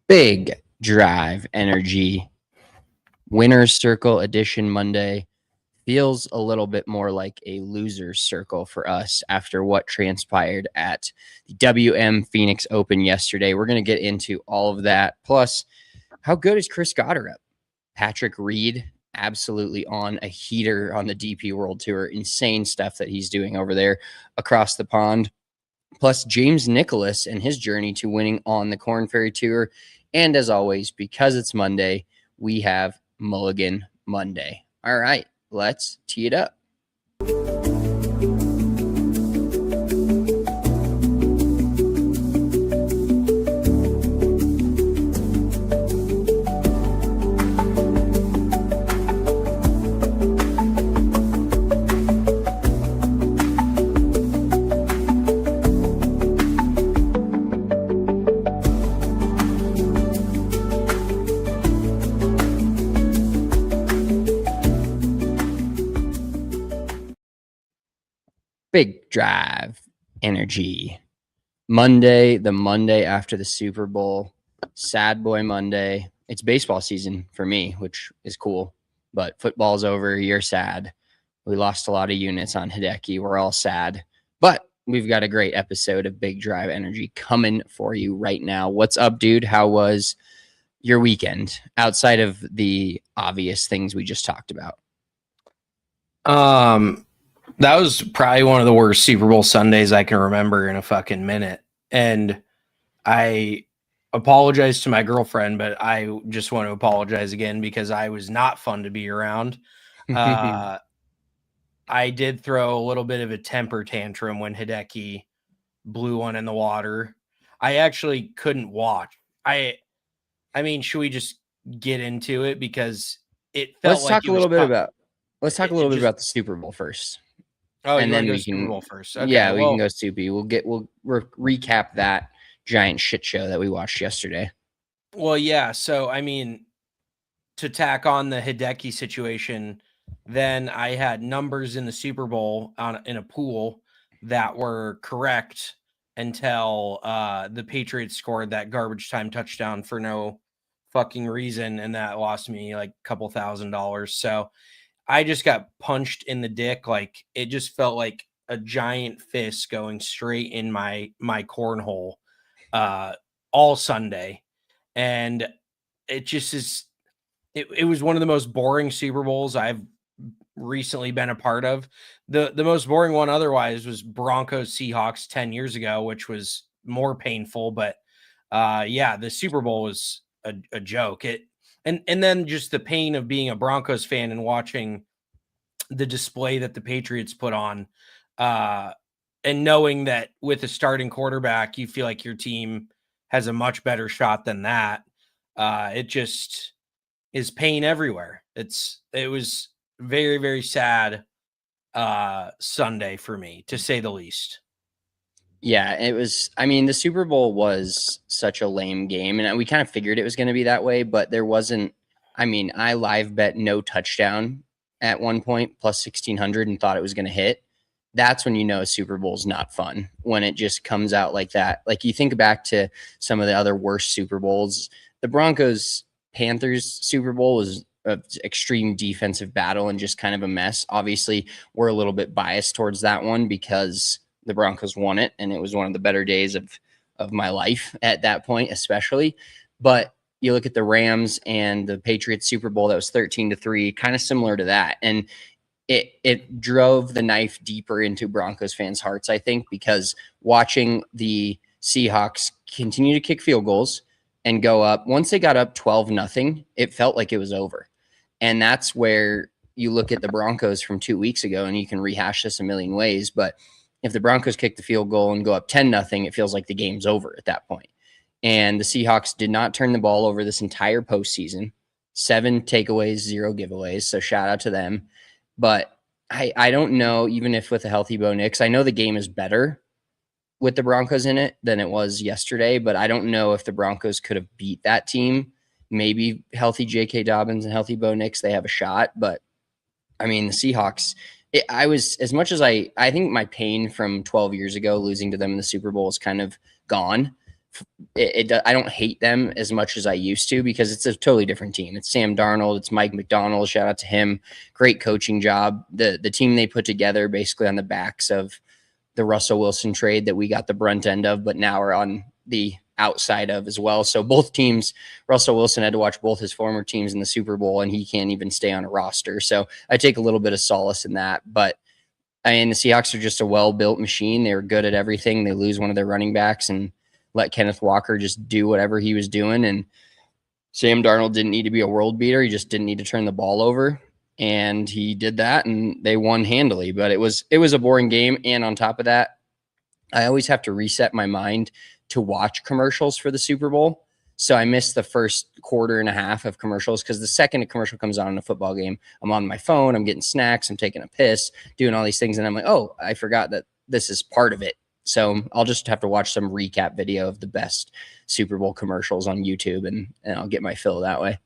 Big Drive Energy Winner's Circle Edition Monday feels a little bit more like a loser's circle for us after what transpired at the WM Phoenix Open yesterday. We're going to get into all of that. Plus, how good is Chris Gotterup? Patrick Reed, absolutely on a heater on the DP World Tour. Insane stuff that he's doing over there across the pond. Plus, James Nicholas and his journey to winning on the Korn Ferry Tour. And as always, because it's Monday, we have Mulligan Monday. All right, let's tee it up. Big Drive Energy Monday, the Monday after the Super Bowl. Sad boy Monday. It's baseball season for me, which is cool, but football's over. You're sad. We lost a lot of units on Hideki. We're all sad, but we've got a great episode of Big Drive Energy coming for you right now. What's up, dude? How was your weekend outside of the obvious things we just talked about? That was probably one of the worst Super Bowl Sundays I can remember in a fucking minute. And I apologize to my girlfriend, but I just want to apologize again because I was not fun to be around. I did throw a little bit of a temper tantrum when Hideki blew one in the water. I actually couldn't watch. I mean, should we just get into it? Because it felt Let's talk a little bit about the Super Bowl first. Oh, and then we can Super Bowl first. Okay, yeah, we can go Soupy. We'll recap that giant shit show that we watched yesterday. Well, yeah. So, I mean, to tack on the Hideki situation, then I had numbers in the Super Bowl in a pool that were correct until the Patriots scored that garbage time touchdown for no fucking reason, and that lost me like a couple $1,000. So I just got punched in the dick. Like, it just felt like a giant fist going straight in my cornhole all Sunday. And it just is, it was one of the most boring Super Bowls I've recently been a part of. The most boring one otherwise was Broncos Seahawks 10 years ago, which was more painful. But yeah, the Super Bowl was a joke. And then just the pain of being a Broncos fan and watching the display that the Patriots put on, and knowing that with a starting quarterback, you feel like your team has a much better shot than that. It just is pain everywhere. It was very, very sad Sunday for me, to say the least. Yeah, it was. I mean, the Super Bowl was such a lame game, and we kind of figured it was going to be that way, but there wasn't. I mean, I live bet no touchdown at one point, plus 1,600, and thought it was going to hit. That's when you know a Super Bowl is not fun, when it just comes out like that. Like, you think back to some of the other worst Super Bowls. The Broncos-Panthers Super Bowl was an extreme defensive battle and just kind of a mess. Obviously, we're a little bit biased towards that one because the Broncos won it, and it was one of the better days of my life at that point, especially. But you look at the Rams and the Patriots Super Bowl that was 13-3, kind of similar to that. And it drove the knife deeper into Broncos fans' hearts, I think, because watching the Seahawks continue to kick field goals and go up, once they got up 12-0, it felt like it was over. And that's where you look at the Broncos from 2 weeks ago, and you can rehash this a million ways, but if the Broncos kick the field goal and go up 10-0, it feels like the game's over at that point. And the Seahawks did not turn the ball over this entire postseason. 7 takeaways, 0 giveaways. So shout out to them. But I don't know, even if with a healthy Bo Nix, I know the game is better with the Broncos in it than it was yesterday, but I don't know if the Broncos could have beat that team. Maybe healthy J.K. Dobbins and healthy Bo Nix, they have a shot. But, I mean, the Seahawks – I was, as much as I think my pain from 12 years ago losing to them in the Super Bowl is kind of gone. I don't hate them as much as I used to, because it's a totally different team. It's Sam Darnold, it's Mike McDonald. Shout out to him. Great coaching job. The team they put together basically on the backs of the Russell Wilson trade that we got the brunt end of, but now are on the outside of as well. So both teams, Russell Wilson had to watch both his former teams in the Super Bowl, and he can't even stay on a roster. So I take a little bit of solace in that. But I mean, the Seahawks are just a well-built machine. They were good at everything. They lose one of their running backs and let Kenneth Walker just do whatever he was doing. And Sam Darnold didn't need to be a world beater. He just didn't need to turn the ball over. And he did that, and they won handily. But it was a boring game. And on top of that, I always have to reset my mind to watch commercials for the Super Bowl. So I missed the first quarter and a half of commercials, because the second a commercial comes on in a football game, I'm on my phone, I'm getting snacks, I'm taking a piss, doing all these things. And I'm like, oh, I forgot that this is part of it. So I'll just have to watch some recap video of the best Super Bowl commercials on YouTube, and I'll get my fill that way.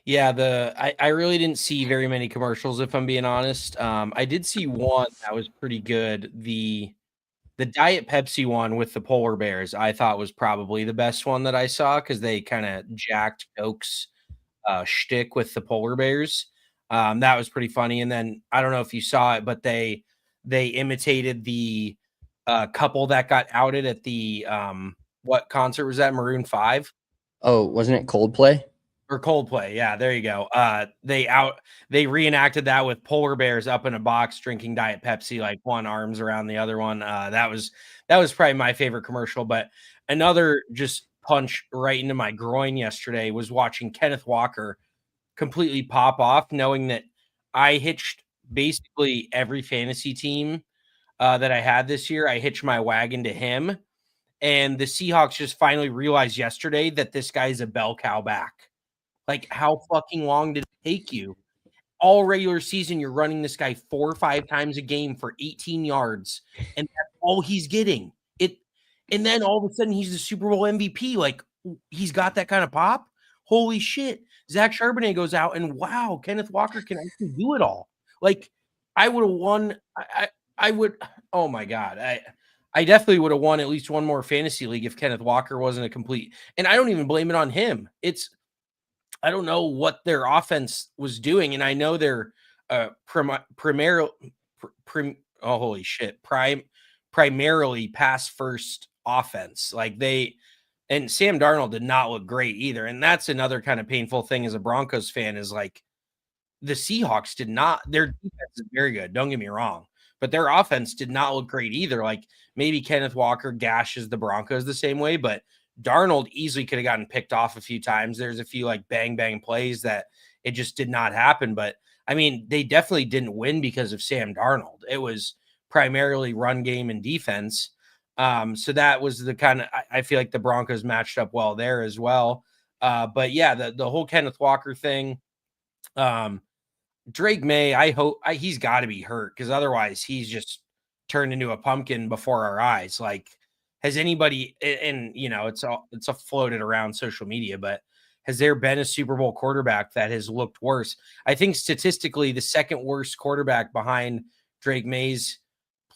Yeah, I really didn't see very many commercials, if I'm being honest. I did see one that was pretty good. The Diet Pepsi one with the polar bears, I thought was probably the best one that I saw, because they kind of jacked Coke's shtick with the polar bears. That was pretty funny. And then I don't know if you saw it, but they imitated the couple that got outed at the what concert was that? Maroon 5? Oh, wasn't it Coldplay? Or Coldplay, yeah, there you go. They reenacted that with polar bears up in a box drinking Diet Pepsi, like one arms around the other one. That was probably my favorite commercial. But another just punch right into my groin yesterday was watching Kenneth Walker completely pop off, knowing that I hitched basically every fantasy team that I had this year. I hitched my wagon to him, and the Seahawks just finally realized yesterday that this guy is a bell cow back. Like, how fucking long did it take you? All regular season, you're running this guy 4 or 5 times a game for 18 yards, and that's all he's getting. And then all of a sudden, he's the Super Bowl MVP. Like, he's got that kind of pop. Holy shit. Zach Charbonnet goes out, and wow, Kenneth Walker can actually do it all. Like, I would have won. I would. Oh my God. I definitely would have won at least one more fantasy league if Kenneth Walker wasn't a complete. And I don't even blame it on him. I don't know what their offense was doing, and I know they're primarily pass first offense. Like and Sam Darnold did not look great either, and that's another kind of painful thing as a Broncos fan, is like the Seahawks did not. Their defense is very good, don't get me wrong, but their offense did not look great either. Like, maybe Kenneth Walker gashes the Broncos the same way, but Darnold easily could have gotten picked off a few times. There's a few like bang plays that it just did not happen. But I mean, they definitely didn't win because of Sam Darnold. It was primarily run game and defense. So that was the kind of, I feel like the Broncos matched up well there as well. But yeah, the whole Kenneth Walker thing, Drake May, I hope he's got to be hurt, because otherwise he's just turned into a pumpkin before our eyes. Like, has anybody, and you know, it's a floated around social media, but has there been a Super Bowl quarterback that has looked worse? I think statistically, the second worst quarterback behind Drake May's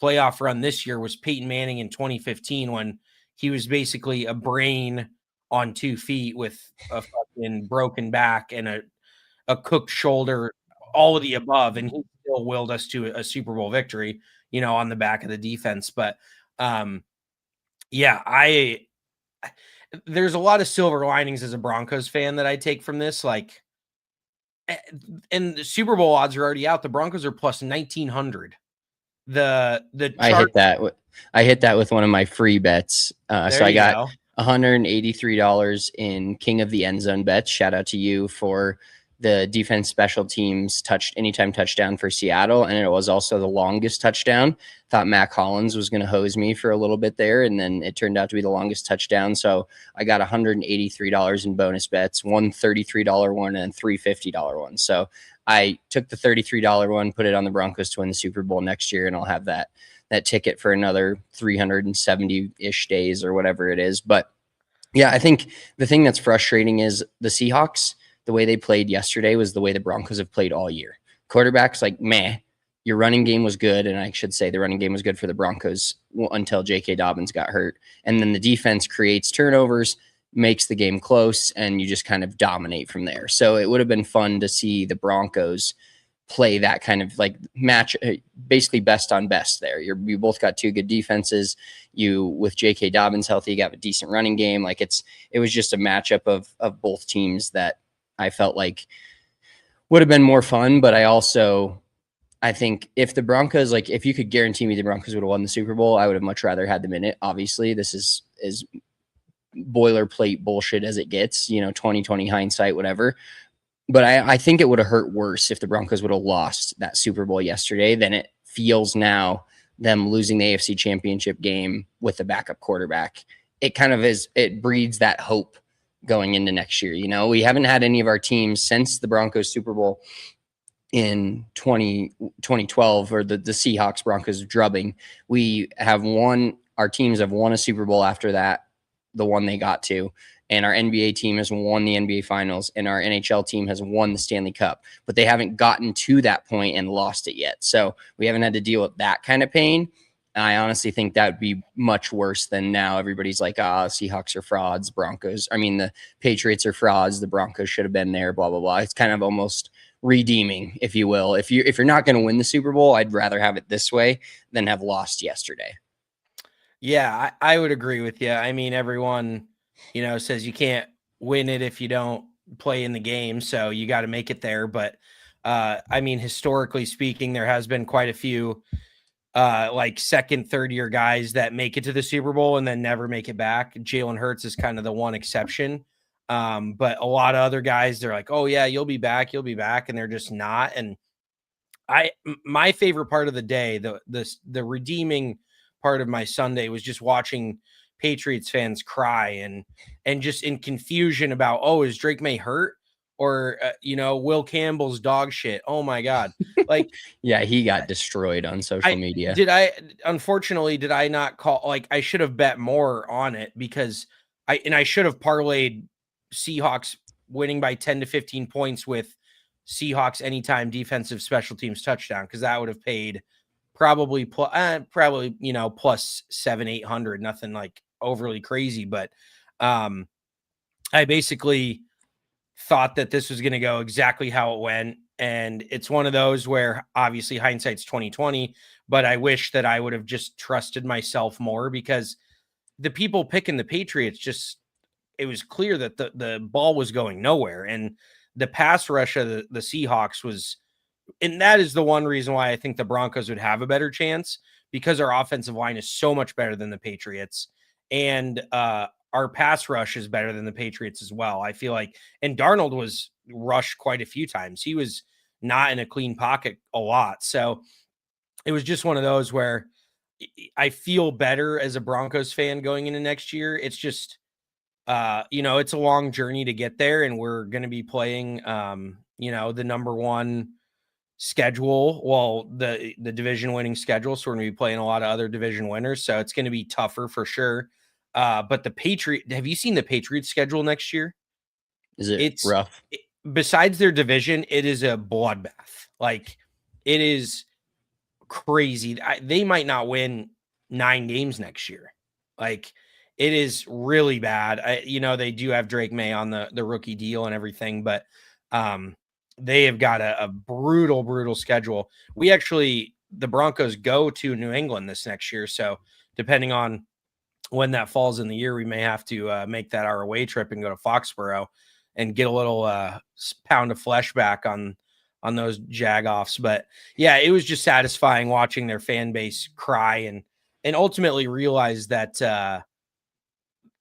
playoff run this year was Peyton Manning in 2015, when he was basically a brain on 2 feet with a fucking broken back and a cooked shoulder, all of the above, and he still willed us to a Super Bowl victory, you know, on the back of the defense. But yeah, there's a lot of silver linings as a Broncos fan that I take from this. Like, and the Super Bowl odds are already out. The Broncos are plus 1,900. I hit that with one of my free bets. So I got $183 in King of the End Zone bets. Shout out to you for the defense special teams anytime touchdown for Seattle. And it was also the longest touchdown. Thought Mac Hollins was going to hose me for a little bit there, and then it turned out to be the longest touchdown. So I got $183 in bonus bets, one $33 one and $350 one. So I took the $33 one, put it on the Broncos to win the Super Bowl next year, and I'll have that ticket for another 370-ish days or whatever it is. But yeah, I think the thing that's frustrating is the Seahawks, the way they played yesterday was the way the Broncos have played all year. Quarterbacks, like, meh. your running game was good, and I should say the running game was good for the Broncos until J.K. Dobbins got hurt. And then the defense creates turnovers, makes the game close, and you just kind of dominate from there. So it would have been fun to see the Broncos play that kind of like match, basically best on best there. You both got two good defenses. You, with J.K. Dobbins healthy, you got a decent running game. Like it was just a matchup of both teams that I felt like would have been more fun. But I think if the Broncos, like if you could guarantee me the Broncos would have won the Super Bowl, I would have much rather had them in it. Obviously, this is boilerplate bullshit as it gets, 2020 hindsight, whatever. But I think it would have hurt worse if the Broncos would have lost that Super Bowl yesterday than it feels now, them losing the AFC Championship game with the backup quarterback. It kind of it breeds that hope going into next year. We haven't had any of our teams since the Broncos Super Bowl in 2012, or the Seahawks Broncos drubbing. Our teams have won a Super Bowl after that, the one they got to, and our NBA team has won the NBA Finals, and our NHL team has won the Stanley Cup, but they haven't gotten to that point and lost it yet. So we haven't had to deal with that kind of pain. I honestly think that would be much worse than now. Everybody's like, Seahawks are frauds, the Patriots are frauds, the Broncos should have been there, blah, blah, blah. It's kind of almost redeeming, if you will. If you're not going to win the Super Bowl, I'd rather have it this way than have lost yesterday. Yeah, I would agree with you. I mean, everyone, says you can't win it if you don't play in the game. So you got to make it there. But I mean, historically speaking, there has been quite a few like second, third year guys that make it to the Super Bowl and then never make it back. Jalen Hurts is kind of the one exception. But a lot of other guys, they're like, oh yeah, you'll be back. And they're just not. And my favorite part of the day, the redeeming part of my Sunday was just watching Patriots fans cry and just in confusion about, oh, is Drake May hurt? Or, Will Campbell's dog shit. Oh my God. Like, yeah, he got destroyed on social media. Unfortunately, did I not call, like, I should have bet more on it because I should have parlayed Seahawks winning by 10 to 15 points with Seahawks anytime defensive special teams touchdown, because that would have paid probably plus 700-800, nothing like overly crazy. But I basically thought that this was going to go exactly how it went, and it's one of those where obviously hindsight's 2020, but I wish that I would have just trusted myself more, because the people picking the Patriots, it was clear that the ball was going nowhere, and the pass rush of the Seahawks was, and that is the one reason why I think the Broncos would have a better chance, because our offensive line is so much better than the Patriots, and our pass rush is better than the Patriots as well. I feel like, and Darnold was rushed quite a few times. He was not in a clean pocket a lot. So it was just one of those where I feel better as a Broncos fan going into next year. It's just, it's a long journey to get there, and we're going to be playing, the number one schedule. Well, the division winning schedule. So we're going to be playing a lot of other division winners. So it's going to be tougher for sure. But have you seen the Patriots schedule next year? It's rough. Besides their division, it is a bloodbath. Like, it is crazy. They might not win 9 games next year. Like, it is really bad. They do have Drake May on the rookie deal and everything, but they have got a brutal schedule. The Broncos go to New England this next year. So depending on when that falls in the year, we may have to make that our away trip and go to Foxborough and get a little pound of flesh back on those jagoffs. But yeah, it was just satisfying watching their fan base cry and ultimately realize that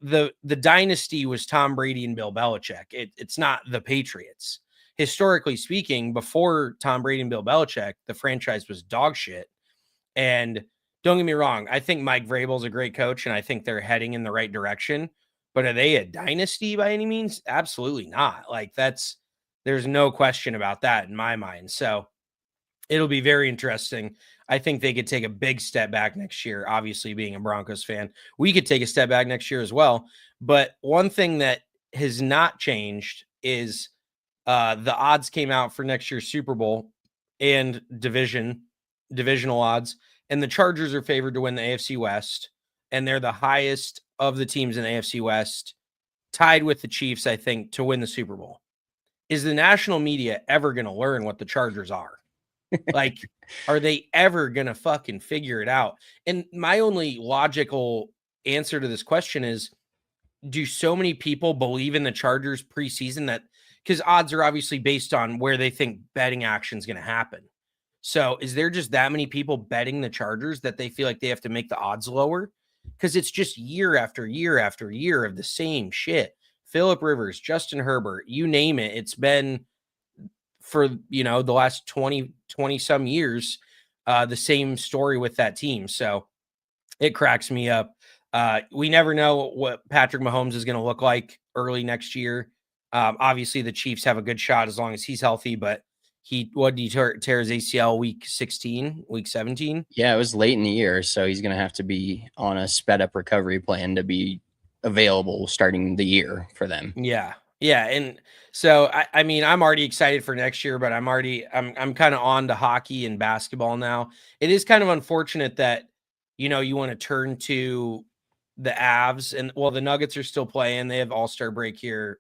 the dynasty was Tom Brady and Bill Belichick. It's not the Patriots. Historically speaking, before Tom Brady and Bill Belichick, the franchise was dog shit. And don't get me wrong, I think Mike Vrabel's a great coach, and I think they're heading in the right direction. But are they a dynasty by any means? Absolutely not. Like, there's no question about that in my mind. So it'll be very interesting. I think they could take a big step back next year. Obviously, being a Broncos fan, we could take a step back next year as well. But one thing that has not changed is the odds came out for next year's Super Bowl and division. divisional odds, and the Chargers are favored to win the AFC West, and they're the highest of the teams in the AFC West, tied with the Chiefs, I think, to win the Super Bowl. Is the national media ever going to learn what the Chargers are? Like, are they ever going to fucking figure it out? And my only logical answer to this question is, do so many people believe in the Chargers preseason that, because odds are obviously based on where they think betting action is going to happen. So is there just that many people betting the Chargers that they feel like they have to make the odds lower? Because it's just year after year after year of the same shit. Phillip Rivers, Justin Herbert, you name it. It's been for, the last 20 some years, the same story with that team. So it cracks me up. We never know what Patrick Mahomes is going to look like early next year. Obviously the Chiefs have a good shot as long as he's healthy, but he tear his ACL week 17? Yeah, it was late in the year, so he's going to have to be on a sped up recovery plan to be available starting the year for them. Yeah. Yeah. And so, I mean, I'm already excited for next year, but I'm kind of on to hockey and basketball now. It is kind of unfortunate that, you want to turn to the Avs, and the Nuggets are still playing. They have All-Star break here.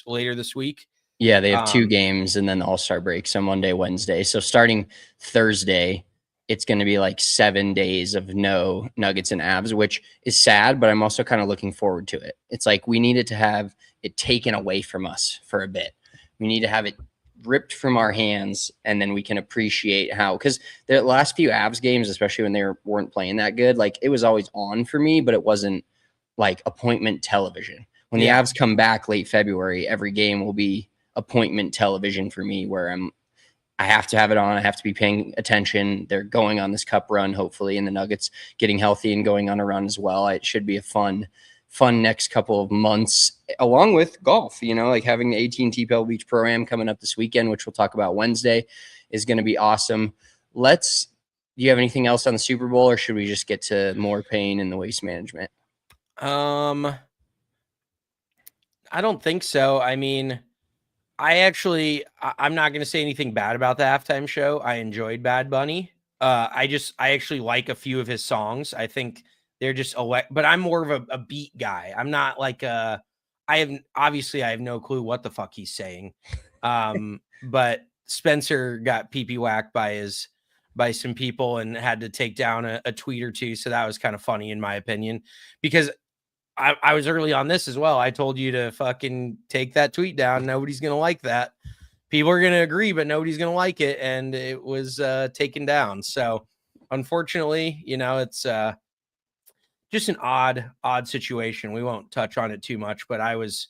Later this week? Yeah, they have 2 games and then the All-Star break. So Monday, Wednesday. So starting Thursday, it's going to be like 7 days of no Nuggets and Avs, which is sad, but I'm also kind of looking forward to it. It's like we needed to have it taken away from us for a bit. We need to have it ripped from our hands, and then we can appreciate how, because the last few Avs games, especially when they weren't playing that good, like it was always on for me, but it wasn't like appointment television. When the Avs come back late February, every game will be appointment television for me, where I have to have it on. I have to be paying attention. They're going on this cup run, hopefully, and the Nuggets getting healthy and going on a run as well. It should be a fun next couple of months, along with golf, like having the AT&T Pebble Beach Pro-Am coming up this weekend, which we'll talk about Wednesday, is going to be awesome. Do you have anything else on the Super Bowl, or should we just get to more pain in the waste management? I don't think so. I mean, I'm not going to say anything bad about the halftime show. I enjoyed Bad Bunny. I actually like a few of his songs. I think they're just but I'm more of a beat guy. I'm not like I have no clue what the fuck he's saying. But Spencer got pee whacked by some people and had to take down a tweet or two. So that was kind of funny in my opinion, because I was early on this as well. I told you to fucking take that tweet down. Nobody's going to like that. People are going to agree, but nobody's going to like it. And it was taken down. So unfortunately, it's just an odd situation. We won't touch on it too much, but I was,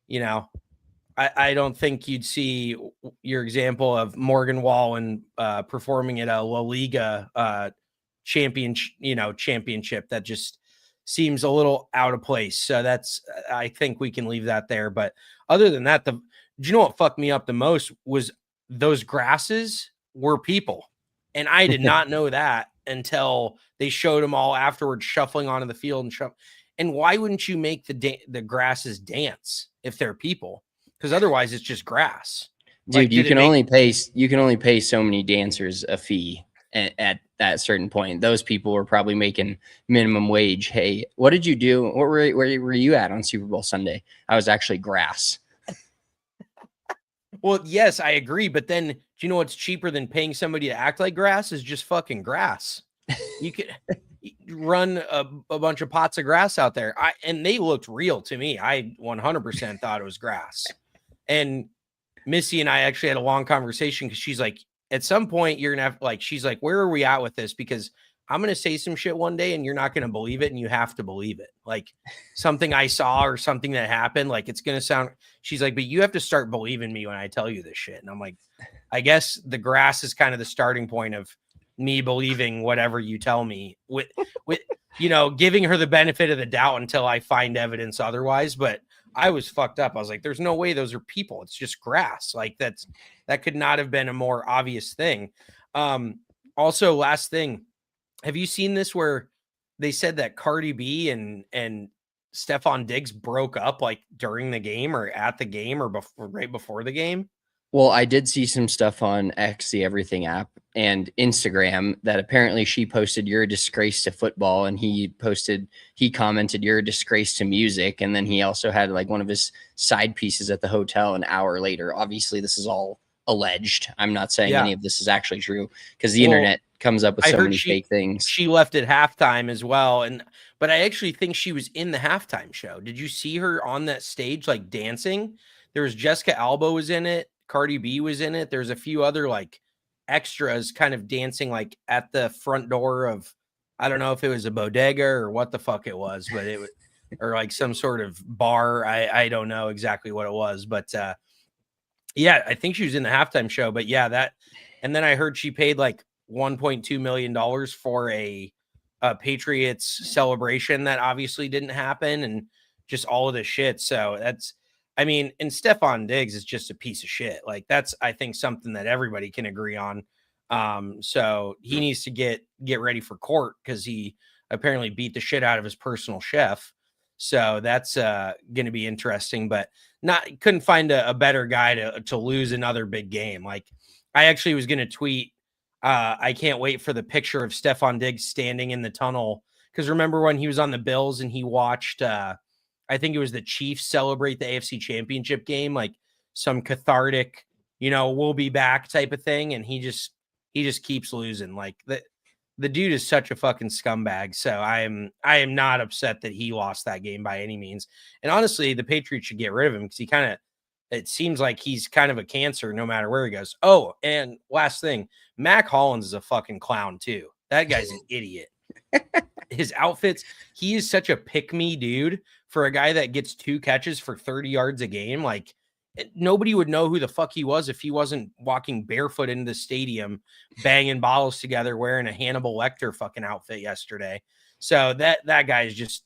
I don't think you'd see your example of Morgan Wallen performing at a La Liga championship. That just seems a little out of place. So I think we can leave that there. But other than that, do you know what fucked me up the most was those grasses were people. And I did not know that until they showed them all afterwards shuffling onto the field and why wouldn't you make the grasses dance if they're people? Because otherwise it's just grass. Dude, like, you can only pay so many dancers a fee at that certain point. Those people were probably making minimum wage. Hey, what did you do? Where were you at on Super Bowl Sunday? I was actually grass. Well, yes, I agree. But then, do you know what's cheaper than paying somebody to act like grass? Is just fucking grass. You could run a bunch of pots of grass out there. And they looked real to me. I 100% thought it was grass. And Missy and I actually had a long conversation because she's like, at some point you're going to have she's like, where are we at with this? Because I'm going to say some shit one day and you're not going to believe it. And you have to believe it. Like something I saw or something that happened, like it's going to sound, she's like, but you have to start believing me when I tell you this shit. And I'm like, I guess the grass is kind of the starting point of me believing whatever you tell me with, giving her the benefit of the doubt until I find evidence otherwise. But I was fucked up. I was like, there's no way those are people. It's just grass. Like that could not have been a more obvious thing. Also, last thing, have you seen this where they said that Cardi B and Stephon Diggs broke up like during the game or at the game or right before the game? Well, I did see some stuff on X, the Everything app, and Instagram that apparently she posted, "You're a disgrace to football," and he commented, "You're a disgrace to music." And then he also had like one of his side pieces at the hotel an hour later. Obviously, this is all alleged. I'm not saying Yeah. any of this is actually true because the Well, internet comes up with I so heard many fake things. she left at halftime as well, but I actually think she was in the halftime show. Did you see her on that stage like dancing? There was Jessica Alba was in it, Cardi B was in it. There's a few other like extras kind of dancing like at the front door of, I don't know if it was a bodega or what the fuck it was, but it was, or like some sort of bar. I don't know exactly what it was, but yeah, I think she was in the halftime show. But yeah, that, and then I heard she paid like $1.2 million for a Patriots celebration that obviously didn't happen, and just all of this shit. So that's, I mean, and Stephon Diggs is just a piece of shit. Like that's, I think, something that everybody can agree on. So he needs to get ready for court because he apparently beat the shit out of his personal chef. So that's going to be interesting, but couldn't find a better guy to lose another big game. Like I actually was going to tweet, I can't wait for the picture of Stephon Diggs standing in the tunnel. Cause remember when he was on the Bills and he watched, I think it was the Chiefs celebrate the AFC Championship game, like some cathartic, we'll be back type of thing. And he just keeps losing. Like the dude is such a fucking scumbag. So I am not upset that he lost that game by any means. And honestly, the Patriots should get rid of him because it seems like he's kind of a cancer no matter where he goes. Oh, and last thing, Mac Hollins is a fucking clown too. That guy's an idiot. His outfits, he is such a pick-me dude for a guy that gets 2 catches for 30 yards a game. Like nobody would know who the fuck he was if he wasn't walking barefoot into the stadium, banging bottles together, wearing a Hannibal Lecter fucking outfit yesterday. So that guy is just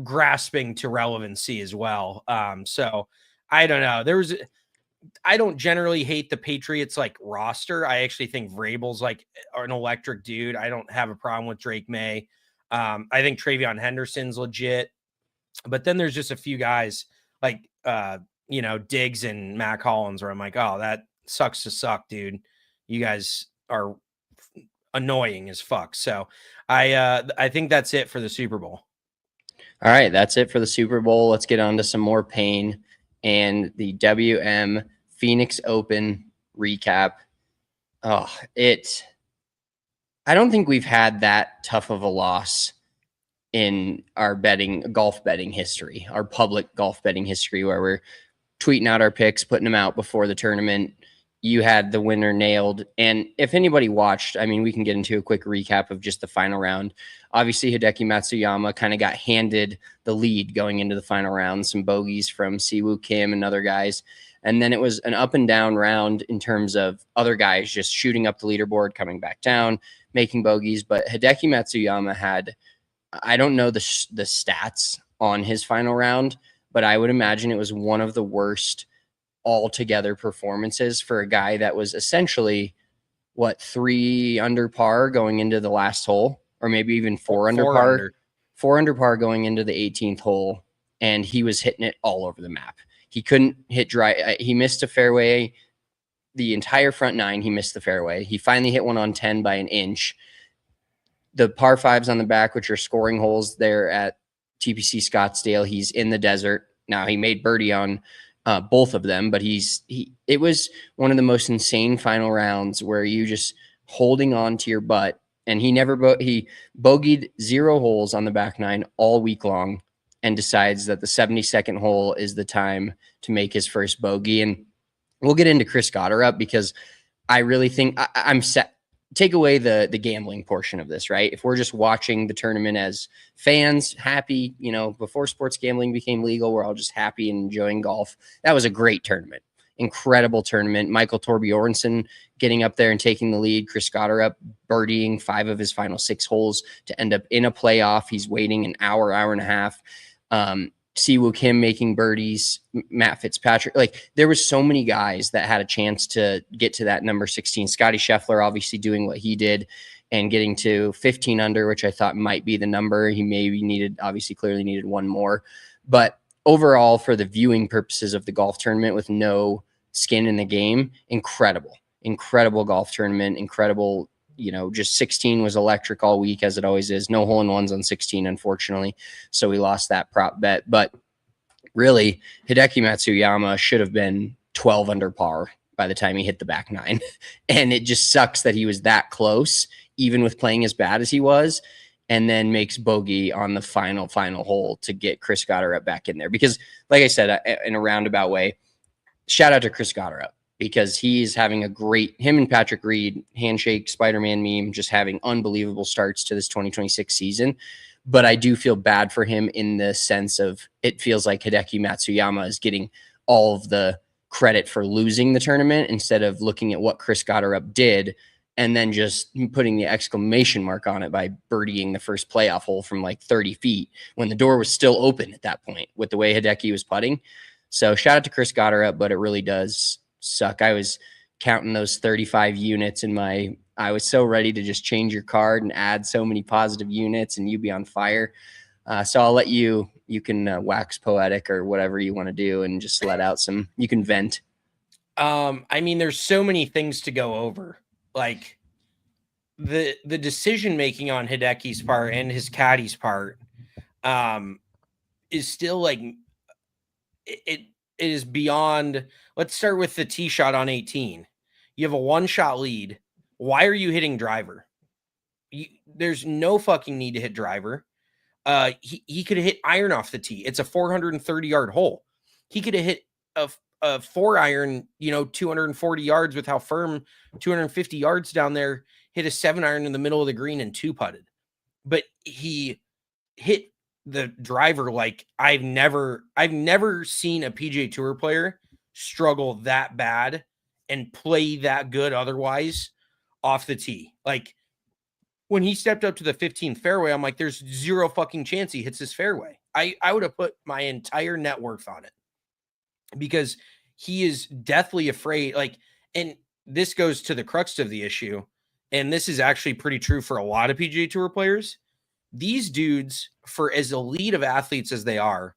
grasping to relevancy as well. So I don't know. I don't generally hate the Patriots like roster. I actually think Vrabel's like an electric dude. I don't have a problem with Drake May. I think Travion Henderson's legit, but then there's just a few guys like Diggs and Mac Hollins where I'm like, oh, that sucks to suck, dude. You guys are annoying as fuck. So I think that's it for the Super Bowl. All right, that's it for the Super Bowl. Let's get on to some more pain and the WM Phoenix Open recap. Oh, I don't think we've had that tough of a loss in our golf betting history, our public golf betting history, where we're tweeting out our picks, putting them out before the tournament. You had the winner nailed. And if anybody watched, I mean, we can get into a quick recap of just the final round. Obviously, Hideki Matsuyama kind of got handed the lead going into the final round, some bogeys from Siwoo Kim and other guys. And then it was an up and down round in terms of other guys just shooting up the leaderboard, coming back down, making bogeys. But Hideki Matsuyama had, I don't know the stats on his final round, but I would imagine it was one of the worst altogether performances for a guy that was essentially 3 under par going into the last hole, or maybe even 4 under par. 4 under par going into the 18th hole, and he was hitting it all over the map. He couldn't hit dry. He missed a fairway. The entire front 9, he missed the fairway. He finally hit one on 10 by an inch. The par 5s on the back, which are scoring holes there at TPC Scottsdale, he's in the desert. Now, he made birdie on both of them, but it was one of the most insane final rounds where you just holding on to your butt. And he bogeyed 0 holes on the back 9 all week long, and decides that the 72nd hole is the time to make his first bogey. And we'll get into Chris Gotterup because I really think I'm set. Take away the gambling portion of this, right? If we're just watching the tournament as fans, happy, before sports gambling became legal, we're all just happy and enjoying golf. That was a great tournament. Incredible tournament. Michael Thorbjornsen getting up there and taking the lead. Chris Gotterup birdieing 5 of his final 6 holes to end up in a playoff. He's waiting an hour and a half. Siwoo Kim making birdies, Matt Fitzpatrick. Like, there was so many guys that had a chance to get to that number 16. Scotty Scheffler obviously doing what he did and getting to 15 under, which I thought might be the number. He clearly needed one more. But overall, for the viewing purposes of the golf tournament with no skin in the game. Incredible golf tournament. Incredible. Just 16 was electric all week, as it always is. No hole-in-ones on 16, unfortunately. So we lost that prop bet. But really, Hideki Matsuyama should have been 12 under par by the time he hit the back nine. And it just sucks that he was that close, even with playing as bad as he was, and then makes bogey on the final hole to get Chris Gotterup back in there. Because, like I said, in a roundabout way, shout out to Chris Gotterup, because he's having him and Patrick Reed, handshake, Spider-Man meme, just having unbelievable starts to this 2026 season. But I do feel bad for him in the sense of it feels like Hideki Matsuyama is getting all of the credit for losing the tournament instead of looking at what Chris Gotterup did and then just putting the exclamation mark on it by birdieing the first playoff hole from like 30 feet when the door was still open at that point with the way Hideki was putting. So shout out to Chris Gotterup, but it really does suck. I was counting those 35 units I was so ready to just change your card and add so many positive units and you be on fire. So I'll let you can wax poetic or whatever you want to do and just let out you can vent. I mean, there's so many things to go over. Like the decision-making on Hideki's part and his caddy's part is still like, it is beyond. Let's start with the tee shot on 18. You have a one-shot lead. Why are you hitting driver? There's no fucking need to hit driver. He could have hit iron off the tee. It's a 430-yard hole. He could have hit a 4-iron, 240 yards with how firm, 250 yards down there, hit a 7-iron in the middle of the green and 2-putted. But he hit the driver like I've never seen a PGA Tour player struggle that bad and play that good otherwise off the tee. Like when he stepped up to the 15th fairway, I'm like, there's zero fucking chance he hits this fairway. I would have put my entire net worth on it because he is deathly afraid. Like, and this goes to the crux of the issue. And this is actually pretty true for a lot of PGA Tour players. These dudes, for as elite of athletes as they are,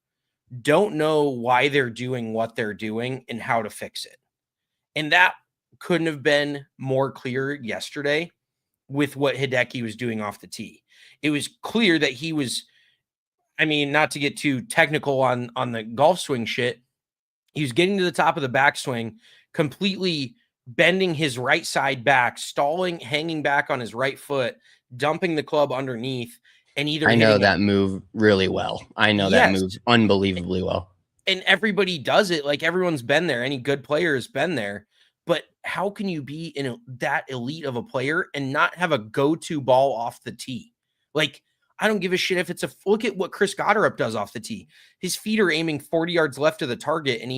don't know why they're doing what they're doing and how to fix it. And that couldn't have been more clear yesterday with what Hideki was doing off the tee. It was clear that he was, I mean, not to get too technical on the golf swing shit, he was getting to the top of the backswing, completely bending his right side back, stalling, hanging back on his right foot, dumping the club underneath, and either I know that move really well. I know that move unbelievably well. And everybody does it. Like everyone's been there. Any good player has been there. But how can you be in that elite of a player and not have a go-to ball off the tee? Like, I don't give a shit if it's look at what Chris Gotterup does off the tee. His feet are aiming 40 yards left of the target, and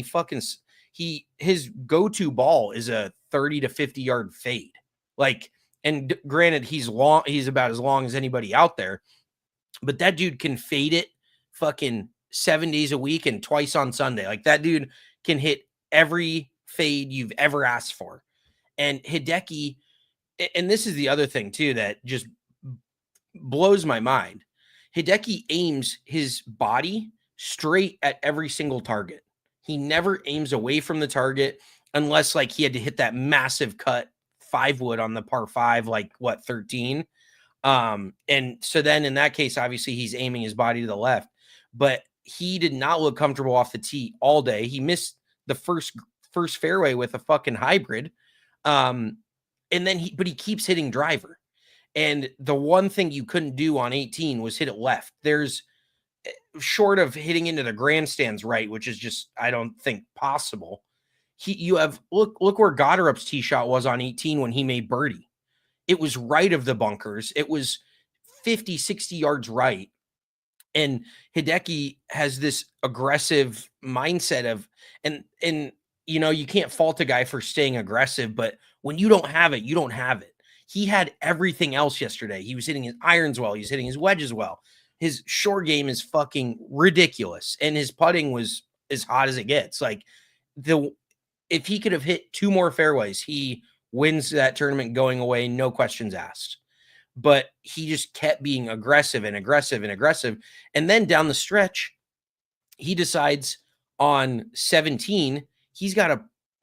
his go-to ball is a 30 to 50 yard fade. Like, and granted, he's about as long as anybody out there, but that dude can fade it fucking 7 days a week and twice on Sunday. Like that dude can hit every fade you've ever asked for. And Hideki, and this is the other thing too that just blows my mind. Hideki aims his body straight at every single target. He never aims away from the target unless like he had to hit that massive cut 5-wood on the par 5, like what, 13. And so then in that case, obviously he's aiming his body to the left, but he did not look comfortable off the tee all day. He missed the first fairway with a fucking hybrid. And then he keeps hitting driver. And the one thing you couldn't do on 18 was hit it left. There's short of hitting into the grandstands right, which is just, I don't think possible. Look where Gotterup's tee shot was on 18 when he made birdie. It was right of the bunkers. It was 50, 60 yards right. And Hideki has this aggressive mindset of, and you can't fault a guy for staying aggressive, but when you don't have it, you don't have it. He had everything else yesterday. He was hitting his irons well. He was hitting his wedges well. His short game is fucking ridiculous. And his putting was as hot as it gets. Like if he could have hit 2 more fairways, he wins that tournament going away. No questions asked. But he just kept being aggressive and aggressive and aggressive. And then down the stretch, he decides on 17, he's got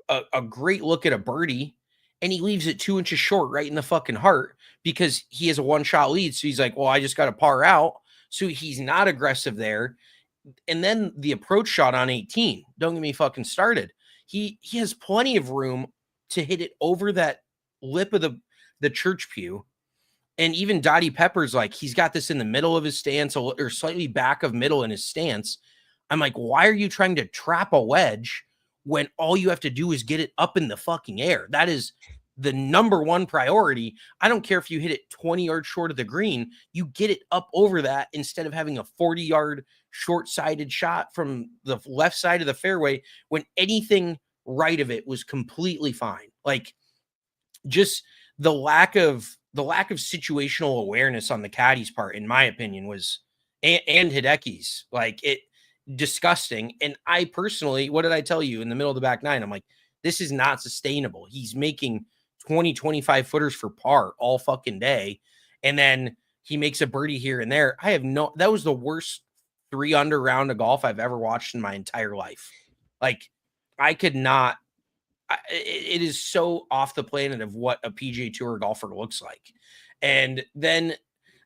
a great look at a birdie, and he leaves it 2 inches short right in the fucking heart because he has a one-shot lead. So he's like, well, I just got to par out. So he's not aggressive there. And then the approach shot on 18, don't get me fucking started. He has plenty of room to hit it over that lip of the church pew. And even Dottie Pepper's like, he's got this in the middle of his stance or slightly back of middle in his stance. I'm like, why are you trying to trap a wedge when all you have to do is get it up in the fucking air? That is the number one priority. I don't care if you hit it 20 yards short of the green, you get it up over that instead of having a 40-yard short-sided shot from the left side of the fairway when anything right of it was completely fine. Like, just the lack of situational awareness on the caddy's part, in my opinion, was and Hideki's, like, it disgusting. And I personally, what did I tell you in the middle of the back nine? I'm like, this is not sustainable. He's making 20, 25 footers for par all fucking day. And then he makes a birdie here and there. That was the worst 3-under round of golf I've ever watched in my entire life. Like, I could not, it is so off the planet of what a PGA Tour golfer looks like. And then,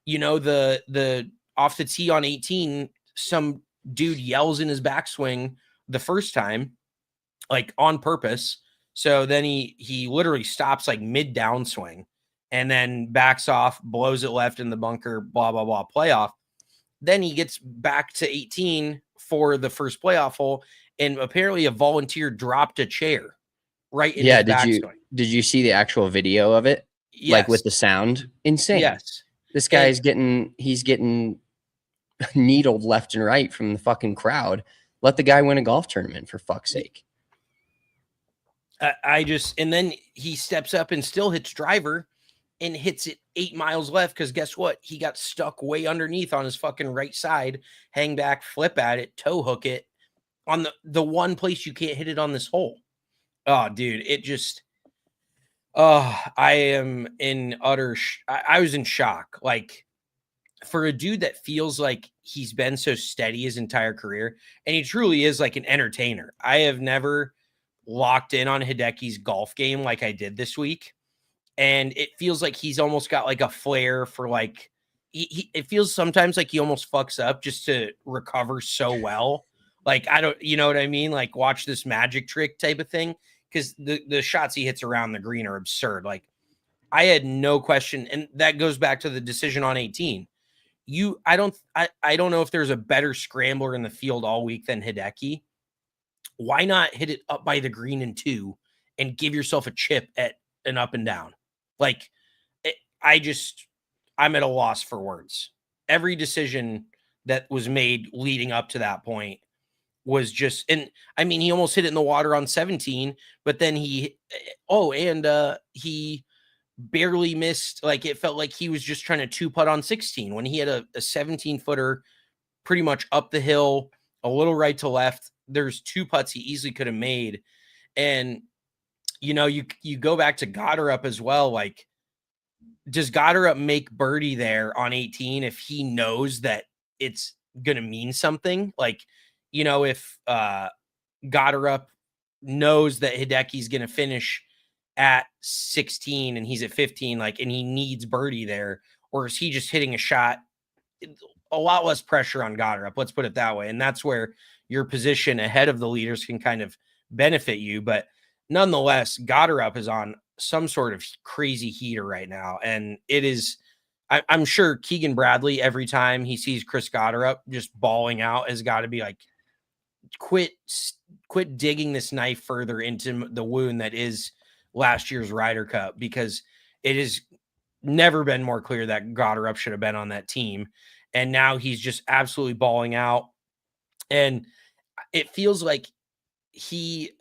the off the tee on 18, some dude yells in his backswing the first time, like on purpose. So then he literally stops like mid downswing and then backs off, blows it left in the bunker, blah, blah, blah, playoff. Then he gets back to 18 for the first playoff hole, and apparently a volunteer dropped a chair right in his backswing. Did you see the actual video of it? Yes. Like with the sound? Insane. Yes. This guy's getting needled left and right from the fucking crowd. Let the guy win a golf tournament, for fuck's sake. And then he steps up and still hits driver and hits it 8 miles left because guess what? He got stuck way underneath on his fucking right side, hang back, flip at it, toe hook it on the one place you can't hit it on this hole. Oh, dude, it just, I am in utter, I was in shock. Like, for a dude that feels like he's been so steady his entire career, and he truly is like an entertainer. I have never locked in on Hideki's golf game like I did this week. And it feels like he's almost got like a flair for like, it feels sometimes like he almost fucks up just to recover so well. Like, you know what I mean? Like, watch this magic trick type of thing. Because the shots he hits around the green are absurd. Like, I had no question. And that goes back to the decision on 18. I don't know if there's a better scrambler in the field all week than Hideki. Why not hit it up by the green in 2 and give yourself a chip at an up and down? Like, I'm at a loss for words. Every decision that was made leading up to that point was just, and I mean, he almost hit it in the water on 17, but then he barely missed. Like, it felt like he was just trying to 2-putt on 16 when he had a 17-footer pretty much up the hill, a little right to left. There's 2 putts he easily could have made. And, you go back to Gotterup as well. Like, does Gotterup make birdie there on 18 if he knows that it's going to mean something? Like, if Gotterup knows that Hideki's going to finish at 16 and he's at 15, like, and he needs birdie there, or is he just hitting a shot? A lot less pressure on Gotterup, let's put it that way. And that's where your position ahead of the leaders can kind of benefit you. But nonetheless, Gotterup is on some sort of crazy heater right now. And it is, I'm sure Keegan Bradley, every time he sees Chris Gotterup just bawling out, has got to be like, quit digging this knife further into the wound that is last year's Ryder Cup, because it has never been more clear that Gotterup should have been on that team. And now he's just absolutely bawling out. And it feels like he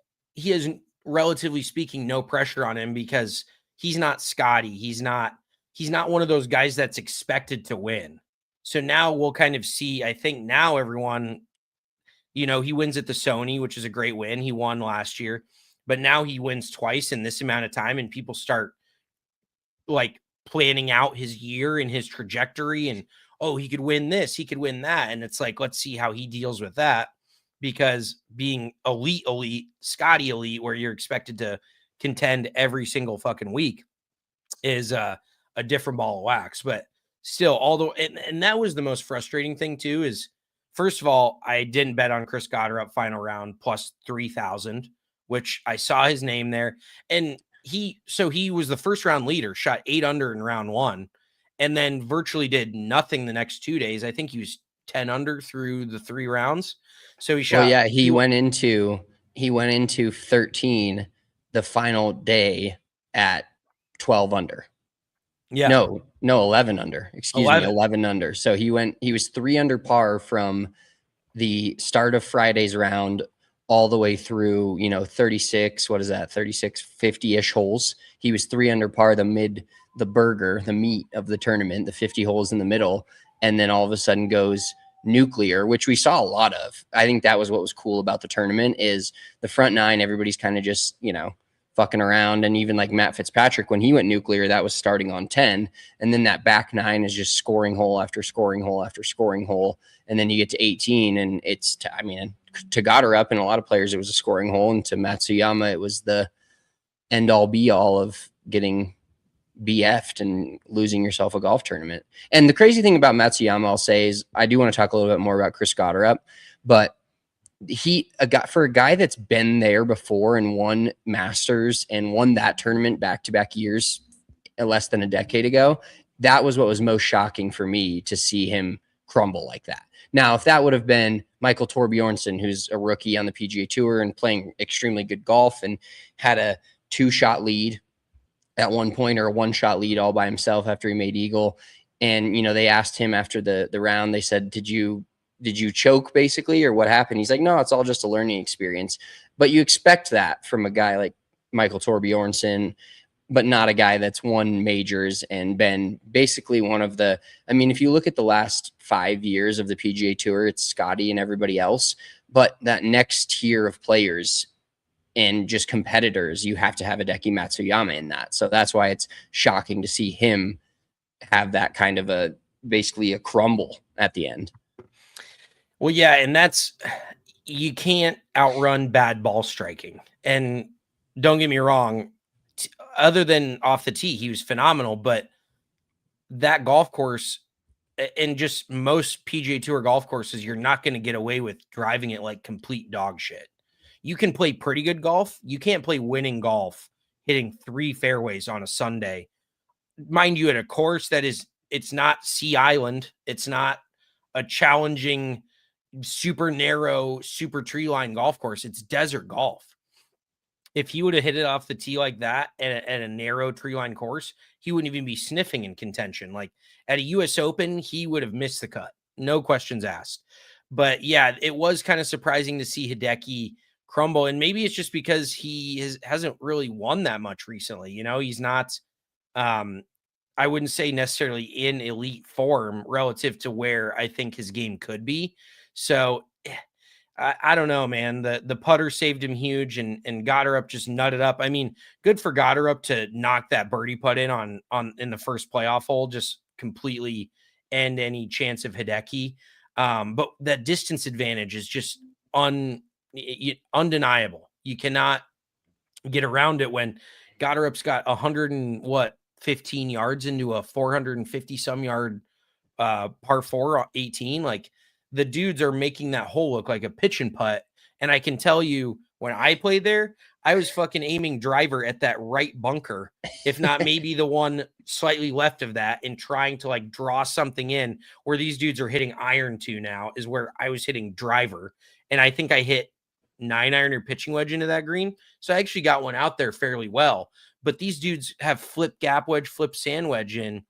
has, relatively speaking, no pressure on him because he's not Scotty. He's not one of those guys that's expected to win. So now we'll kind of see, I think now everyone, he wins at the Sony, which is a great win. He won last year, but now he wins twice in this amount of time, and people start like planning out his year and his trajectory and, oh, he could win this, he could win that. And it's like, let's see how he deals with that. because being elite, Scotty elite, where you're expected to contend every single fucking week, is a different ball of wax. But still, although, and that was the most frustrating thing too, is first of all, I didn't bet on Chris Gotterup final round plus 3,000, which I saw his name there. And he was the first round leader, shot 8 under in round 1, and then virtually did nothing the next 2 days. I think he was 10 under through the 3 rounds. So he shot. Well, yeah, he went into 13 the final day at 12 under. Yeah. No, 11 under. Excuse me, 11 under. So he was 3 under par from the start of Friday's round all the way through, 36, what is that? 36, 50-ish holes. He was 3 under par, the meat of the tournament, the 50 holes in the middle, and then all of a sudden goes nuclear, which we saw a lot of. I think that was what was cool about the tournament, is the front 9, everybody's kind of just, fucking around. And even like Matt Fitzpatrick, when he went nuclear, that was starting on 10. And then that back 9 is just scoring hole after scoring hole after scoring hole. And then you get to 18, and it's, to Gotterup and a lot of players, it was a scoring hole. And to Matsuyama, it was the end all be all of getting BF'd and losing yourself a golf tournament. And the crazy thing about Matsuyama, I'll say, is I do want to talk a little bit more about Chris Gotterup, but for a guy that's been there before and won Masters and won that tournament back-to-back years less than a decade ago, that was what was most shocking for me, to see him crumble like that. Now, if that would have been Michael Thorbjornsen, who's a rookie on the PGA Tour and playing extremely good golf and had a 2-shot lead at one point, or a 1-shot lead all by himself after he made eagle, and they asked him after the round, they said, did you choke basically, or what happened? He's like, no, it's all just a learning experience. But you expect that from a guy like Michael Thorbjornsen, but not a guy that's won majors and been basically one of the, if you look at the last 5 years of the PGA Tour, it's Scotty and everybody else, but that next tier of players and just competitors, you have to have Hideki Matsuyama in that. So that's why it's shocking to see him have that kind of basically a crumble at the end. Well, yeah, and you can't outrun bad ball striking. And don't get me wrong, other than off the tee, he was phenomenal. But that golf course, and just most PGA Tour golf courses, you're not going to get away with driving it like complete dog shit. You can play pretty good golf. You can't play winning golf hitting 3 fairways on a Sunday. Mind you, at a course that it's not Sea Island. It's not a challenging, super narrow, super tree line golf course. It's desert golf. If he would have hit it off the tee like that at a narrow tree line course, he wouldn't even be sniffing in contention. Like at a US Open, he would have missed the cut. No questions asked. But yeah, it was kind of surprising to see Hideki crumble. And maybe it's just because he hasn't really won that much recently. He's not, I wouldn't say necessarily in elite form relative to where I think his game could be. So I don't know, man. The putter saved him huge, and Gotterup just nutted up. Good for Gotterup to knock that birdie putt in in the first playoff hole, just completely end any chance of Hideki. But that distance advantage is just undeniable. You cannot get around it when Gotterup's got 15 yards into a 450 some yard par 4 18. Like, the dudes are making that hole look like a pitch and putt. And I can tell you, when I played there, I was fucking aiming driver at that right bunker, if not maybe the one slightly left of that, and trying to like draw something in where these dudes are hitting iron to now, is where I was hitting driver. And I think I hit 9-iron or pitching wedge into that green. So I actually got one out there fairly well. But these dudes have flip gap wedge, flip sand wedge in.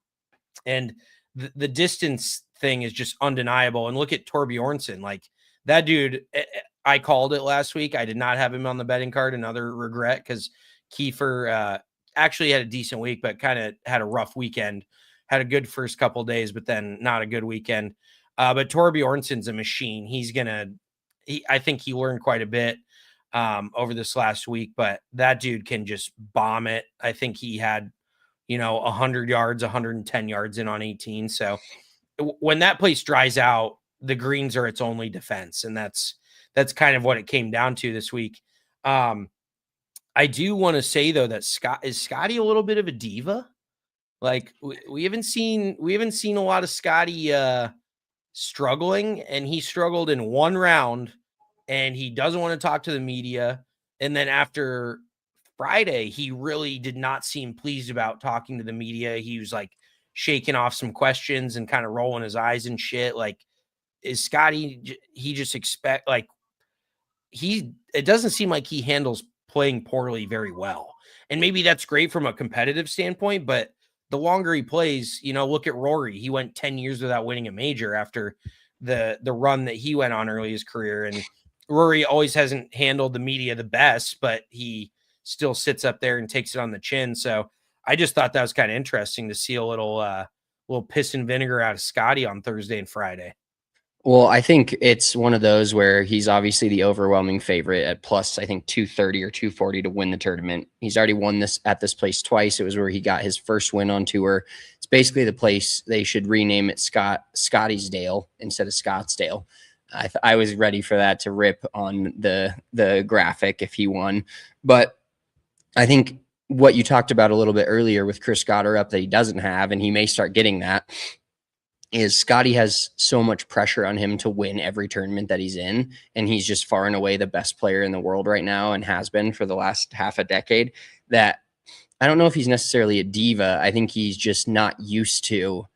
And the distance thing is just undeniable. And look at Thorbjornsen. Like, that dude, I called it last week. I did not have him on the betting card. Another regret, because Kiefer actually had a decent week, but kind of had a rough weekend. Had a good first couple days, but then not a good weekend. But Thorbjornsen's a machine. I think he learned quite a bit over this last week, but that dude can just bomb it. I think he had, 100 yards, 110 yards in on 18. So when that place dries out, the greens are its only defense. And that's that's kind of what it came down to this week. I do want to say though that Scotty a little bit of a diva? Like we haven't seen a lot of Scotty struggling, and he struggled in one round, and he doesn't want to talk to the media. And then after Friday, he really did not seem pleased about talking to the media. He was like shaking off some questions and kind of rolling his eyes and shit. Like, is Scotty, he just expect like it doesn't seem like he handles playing poorly very well. And maybe that's great from a competitive standpoint, but the longer he plays, look at Rory. He went 10 years without winning a major after the run that he went on early in his career. And Rory always hasn't handled the media the best, but he still sits up there and takes it on the chin. So I just thought that was kind of interesting to see a little piss and vinegar out of Scotty on Thursday and Friday. Well, I think it's one of those where he's obviously the overwhelming favorite at plus, I think 230 or 240 to win the tournament. He's already won this at this place twice. It was where he got his first win on tour. It's basically the place they should rename it Scottiesdale instead of Scottsdale. I was ready for that to rip on the graphic if he won. But I think what you talked about a little bit earlier with Chris Gotterup that he doesn't have, and he may start getting that, is Scotty has so much pressure on him to win every tournament that he's in. And he's just far and away the best player in the world right now and has been for the last half a decade, that I don't know if he's necessarily a diva. I think he's just not used to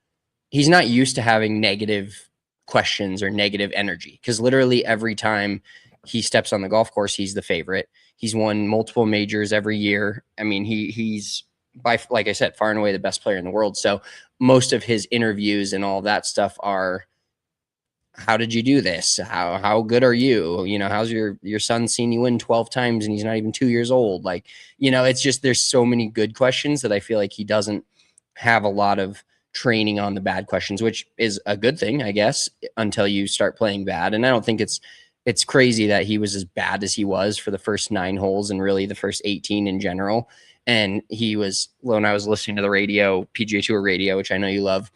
having negative questions or negative energy, because literally every time he steps on the golf course, he's the favorite. He's won multiple majors every year. I mean, he's by, like I said, far and away the best player in the world. So most of his interviews and all that stuff are, how did you do this? How good are you? How's your son seen you win 12 times and he's not even 2 years old? Like, it's just, there's so many good questions that I feel like he doesn't have a lot of training on the bad questions, which is a good thing, I guess, until you start playing bad. And I don't think it's crazy that he was as bad as he was for the first 9 holes and really the first 18 in general. And he was, when I was listening to the radio, PGA Tour radio, which I know you love,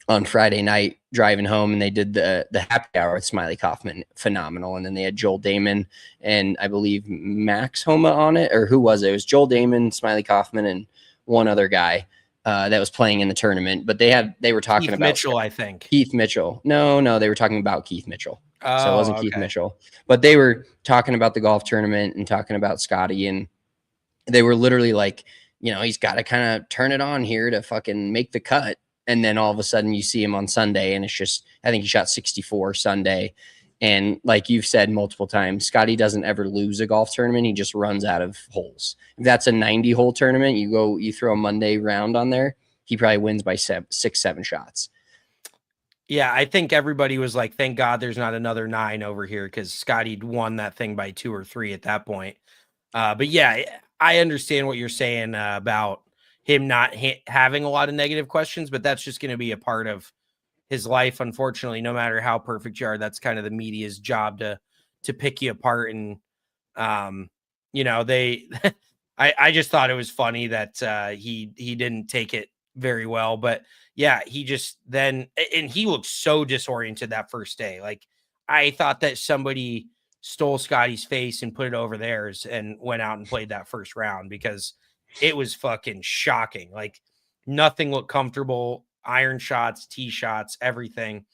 on Friday night driving home, and they did the happy hour with Smiley Kaufman, phenomenal. And then they had Joel Damon and I believe Max Homa on it, or who was it? It was Joel Damon, Smiley Kaufman, and one other guy that was playing in the tournament. But they were talking about Mitchell, I think. Keith Mitchell. No, they were talking about Keith Mitchell. So it wasn't okay. Keith Mitchell, but they were talking about the golf tournament and talking about Scotty, and they were literally like, he's got to kind of turn it on here to fucking make the cut. And then all of a sudden you see him on Sunday, and it's just, I think he shot 64 Sunday. And like you've said multiple times, Scotty doesn't ever lose a golf tournament. He just runs out of holes. If that's a 90-hole tournament, you throw a Monday round on there, he probably wins by 6-7 shots. Yeah, I think everybody was like, thank God there's not another 9 over here, because Scotty won that thing by 2 or 3 at that point. But yeah, I understand what you're saying about him not having a lot of negative questions, but that's just going to be a part of his life. Unfortunately, no matter how perfect you are, that's kind of the media's job to pick you apart. And, I just thought it was funny that he didn't take it very well, but yeah, he just and he looked so disoriented that first day. Like, I thought that somebody stole Scotty's face and put it over theirs and went out and played that first round, because it was fucking shocking. Like, nothing looked comfortable. Iron shots, tee shots, everything.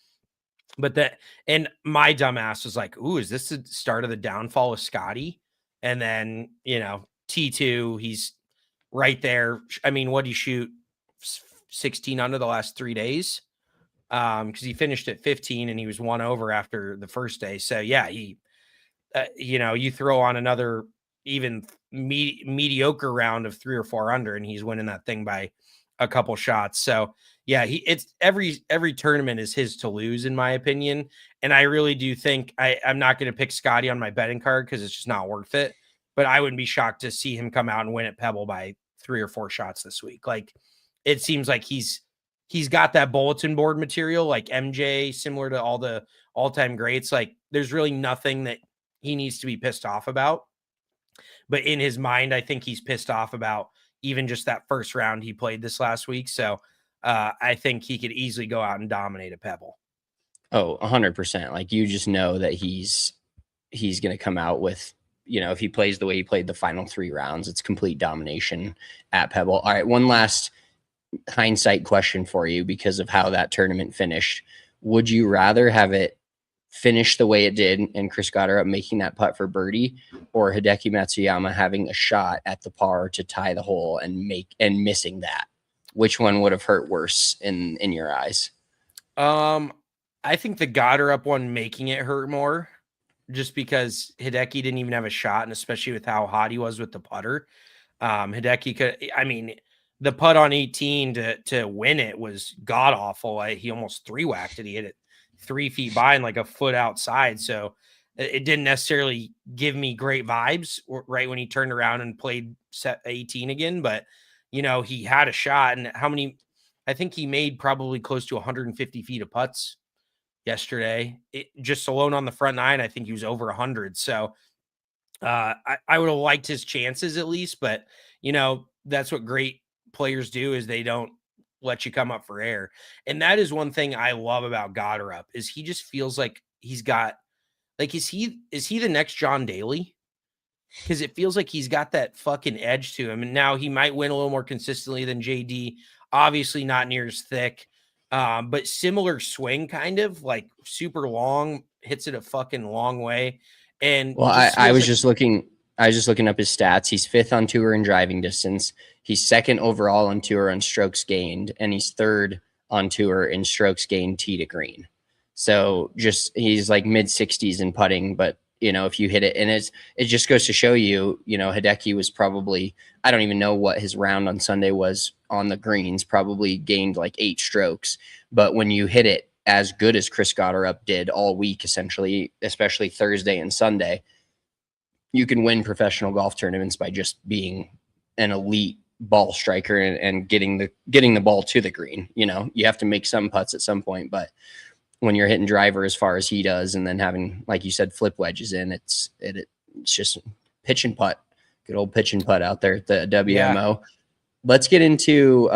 But and my dumbass was like, ooh, is this the start of the downfall of Scotty? And then, T2, he's right there. I mean, what did he shoot? 16 under the last 3 days? Because he finished at 15 and he was 1 over after the first day. So yeah, he you throw on another even mediocre round of 3 or 4 under, and he's winning that thing by a couple shots. So yeah, it's every tournament is his to lose, in my opinion. And I really do think I'm not going to pick Scotty on my betting card because it's just not worth it. But I wouldn't be shocked to see him come out and win at Pebble by 3 or 4 shots this week. Like, it seems like he's got that bulletin board material, like MJ, similar to all the all-time greats. Like, there's really nothing that he needs to be pissed off about. But in his mind, I think he's pissed off about even just that first round he played this last week. So I think he could easily go out and dominate a Pebble. Oh, 100%. Like, you just know that he's going to come out with, if he plays the way he played the final 3 rounds, it's complete domination at Pebble. All right, one last hindsight question for you because of how that tournament finished. Would you rather have it finish the way it did and Chris Gotterup making that putt for birdie, or Hideki Matsuyama having a shot at the par to tie the hole and missing that? Which one would have hurt worse in your eyes? I think the Gotterup one making it hurt more, just because Hideki didn't even have a shot, and especially with how hot he was with the putter. Hideki could, I mean, the putt on 18 to win it was god awful. He almost 3-whacked it. He hit it 3 feet by and like a foot outside. So it didn't necessarily give me great vibes right when he turned around and played set 18 again. But, he had a shot, and I think he made probably close to 150 feet of putts yesterday. Just alone on the front 9, I think he was over 100. So I would have liked his chances at least, but that's what great players do, is they don't let you come up for air. And that is one thing I love about Gotterup, is he just feels like he's got, like, is he the next John Daly? Because it feels like he's got that fucking edge to him. And now he might win a little more consistently than JD, obviously not near as thick, but similar swing, kind of like super long, hits it a fucking long way. And I was just looking up his stats. He's 5th on tour in driving distance. He's 2nd overall on tour on strokes gained, and he's 3rd on tour in strokes gained tee to green. So he's like mid 60s in putting, but if you hit it, and it just goes to show you, Hideki was probably, I don't even know what his round on Sunday was on the greens, probably gained like 8 strokes. But when you hit it as good as Chris Gotterup did all week, essentially, especially Thursday and Sunday, you can win professional golf tournaments by just being an elite ball striker and getting the ball to the green. You have to make some putts at some point, but when you're hitting driver as far as he does, and then having, like you said, flip wedges in, it's just pitch and putt, good old pitch and putt out there at the WMO. Yeah. Let's get into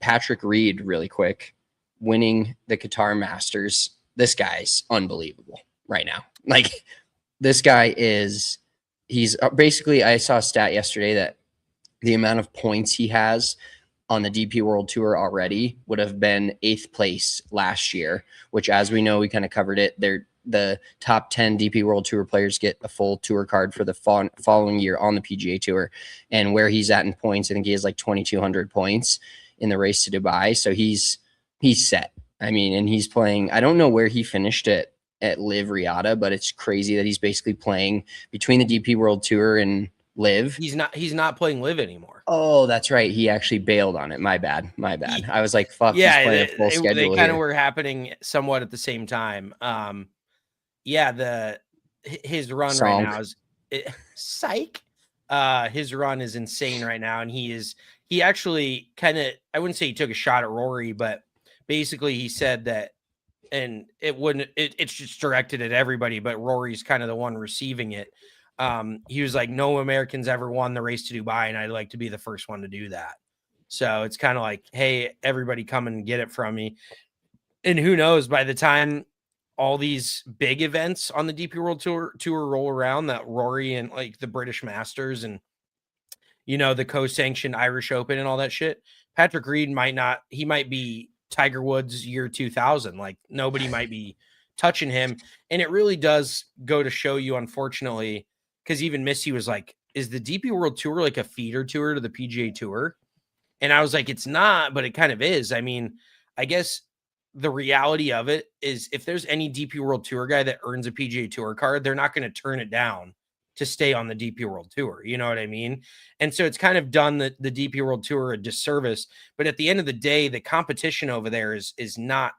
Patrick Reed really quick, winning the Qatar Masters. This guy's unbelievable right now. Like, this guy he's basically, I saw a stat yesterday that the amount of points he has on the DP World Tour already would have been 8th place last year, which, as we know, we kind of covered it. The top 10 DP World Tour players get a full tour card for the following year on the PGA Tour. And where he's at in points, I think he has like 2,200 points in the race to Dubai. So he's set. I mean, and he's playing, I don't know where he finished at Live Riyadh, but it's crazy that he's basically playing between the DP World Tour and Live. He's not playing Live anymore. Oh, that's right. He actually bailed on it. My bad. I was like, fuck. Yeah, he's playing a full schedule. They kind of were happening somewhat at the same time. His run right now is psych. His run is insane right now, and he actually kind of, I wouldn't say he took a shot at Rory, but basically he said that, and it's just directed at everybody, but Rory's kind of the one receiving it. He was like, no Americans ever won the race to Dubai, and I'd like to be the first one to do that. So it's kind of like, hey, everybody come and get it from me. And who knows, by the time all these big events on the DP World Tour roll around, that Rory and like the British Masters and, the co-sanctioned Irish Open and all that shit, Patrick Reed might be Tiger Woods year 2000. Like, nobody might be touching him. And it really does go to show you, unfortunately, because even Missy was like, is the DP World Tour like a feeder tour to the PGA Tour? And I was like, it's not, but it kind of is. I mean, I guess the reality of it is, if there's any DP World Tour guy that earns a PGA Tour card, they're not going to turn it down to stay on the DP World Tour. You know what I mean? And so it's kind of done the DP World Tour a disservice. But at the end of the day, the competition over there is not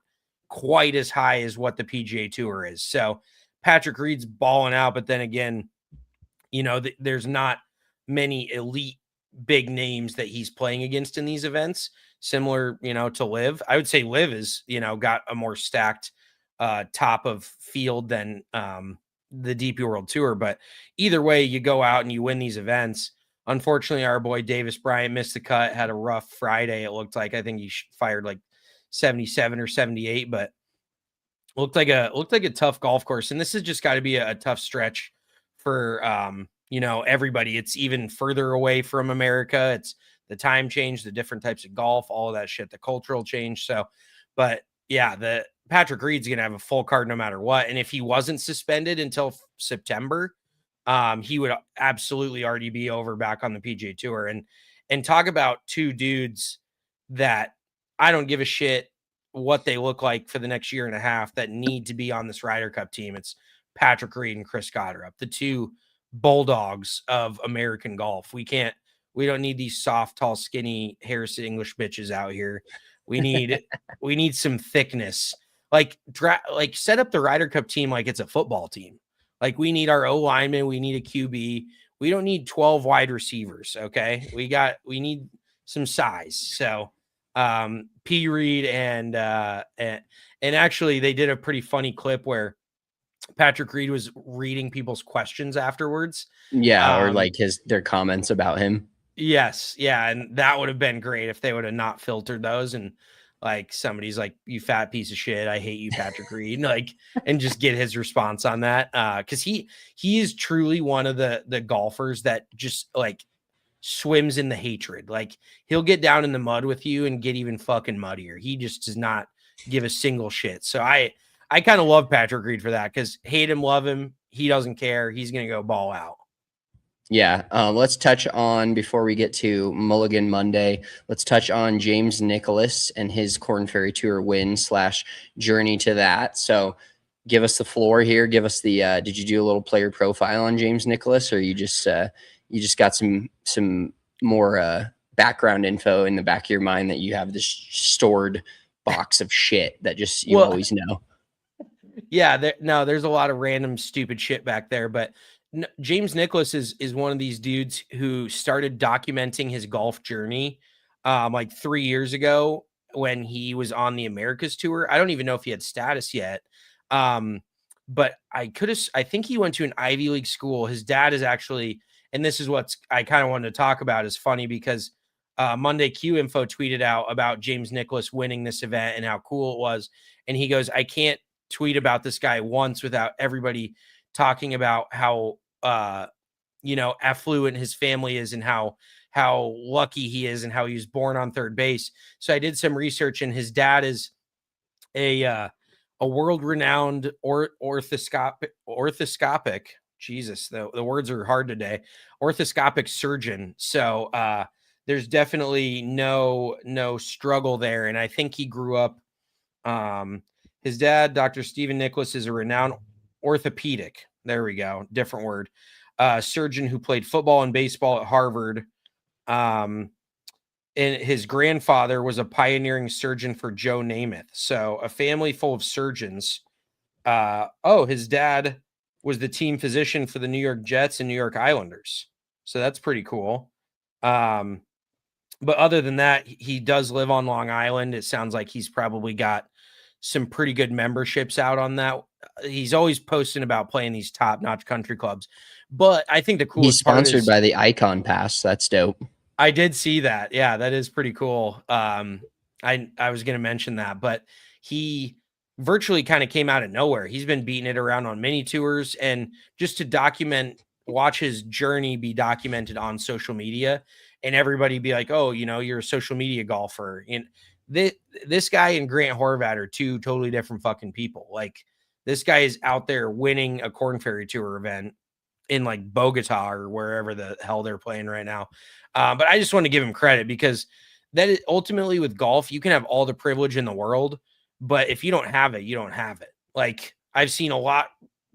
quite as high as what the PGA Tour is. So Patrick Reed's balling out, but then again, there's not many elite big names that he's playing against in these events, similar, to Live. I would say Live is, got a more stacked top of field than the DP World Tour. But either way, you go out and you win these events. Unfortunately, our boy Davis Bryant missed the cut, had a rough Friday. It looked like, I think he fired like 77 or 78, but Looked like a tough golf course, and this has just got to be a tough stretch for everybody. It's even further away from America. It's the time change, the different types of golf, all of that shit, the cultural change. So, but yeah, the Patrick Reed's gonna have a full card no matter what. And if he wasn't suspended until September, he would absolutely already be over back on the PGA Tour. And talk about two dudes that I don't give a shit what they look like for the next year and a half that need to be on this Ryder Cup team. It's Patrick Reed and Chris Gotterup, the two bulldogs of American golf. We don't need these soft, tall, skinny Harris English bitches out here. We need some thickness. Like set up the Ryder Cup team like it's a football team. Like we need our O lineman, we need a QB. We don't need 12 wide receivers. Okay. We need some size. So P Reed and actually they did a pretty funny clip where Patrick Reed was reading people's questions afterwards. Yeah, or like their comments about him. Yes, yeah, and that would have been great if they would have not filtered those and like somebody's like, "You fat piece of shit, I hate you, Patrick Reed," and just get his response on that. Because he is truly one of the golfers that just like swims in the hatred. Like he'll get down in the mud with you and get even fucking muddier. He just does not give a single shit. So I kind of love Patrick Reed for that, because hate him, love him, he doesn't care. He's gonna go ball out. Yeah, let's touch on, before we get to Mulligan Monday, let's touch on James Nicklaus and his Korn Ferry Tour win / journey to that. So give us the floor here. Give us the, did you do a little player profile on James Nicklaus, or you just got some more background info in the back of your mind that you have this stored box of shit that just you always know? Yeah, there's a lot of random stupid shit back there, but James Nicklaus is one of these dudes who started documenting his golf journey like 3 years ago when he was on the Americas tour. I don't even know if he had status yet. But I think he went to an Ivy League school. His dad is actually, and this is what I kind of wanted to talk about, is funny because Monday Q Info tweeted out about James Nicklaus winning this event and how cool it was. And he goes, "I can't tweet about this guy once without everybody talking about how affluent his family is and how lucky he is and how he was born on third base." So I did some research, and his dad is a world-renowned orthoscopic. Jesus, the words are hard today. Orthoscopic surgeon. So there's definitely no struggle there. And I think he grew up. His dad, Dr. Stephen Nicklaus, is a renowned orthopedic. There we go. Different word. Surgeon who played football and baseball at Harvard. And his grandfather was a pioneering surgeon for Joe Namath. So a family full of surgeons. His dad was the team physician for the New York Jets and New York Islanders. So that's pretty cool. But other than that, he does live on Long Island. It sounds like he's probably got some pretty good memberships out on that. He's always posting about playing these top-notch country clubs. But I think the coolest part is, he's sponsored by the Icon Pass. That's dope. I did see that. Yeah, that is pretty cool. I was going to mention that, but he virtually kind of came out of nowhere. He's been beating it around on mini tours, and just to watch his journey be documented on social media, and everybody be like, "Oh, you're a social media golfer." And this guy and Grant Horvat are two totally different fucking people. Like, this guy is out there winning a Korn Ferry Tour event in like Bogota or wherever the hell they're playing right now. But I just want to give him credit, because ultimately with golf, you can have all the privilege in the world, but if you don't have it, you don't have it. Like, I've seen a lot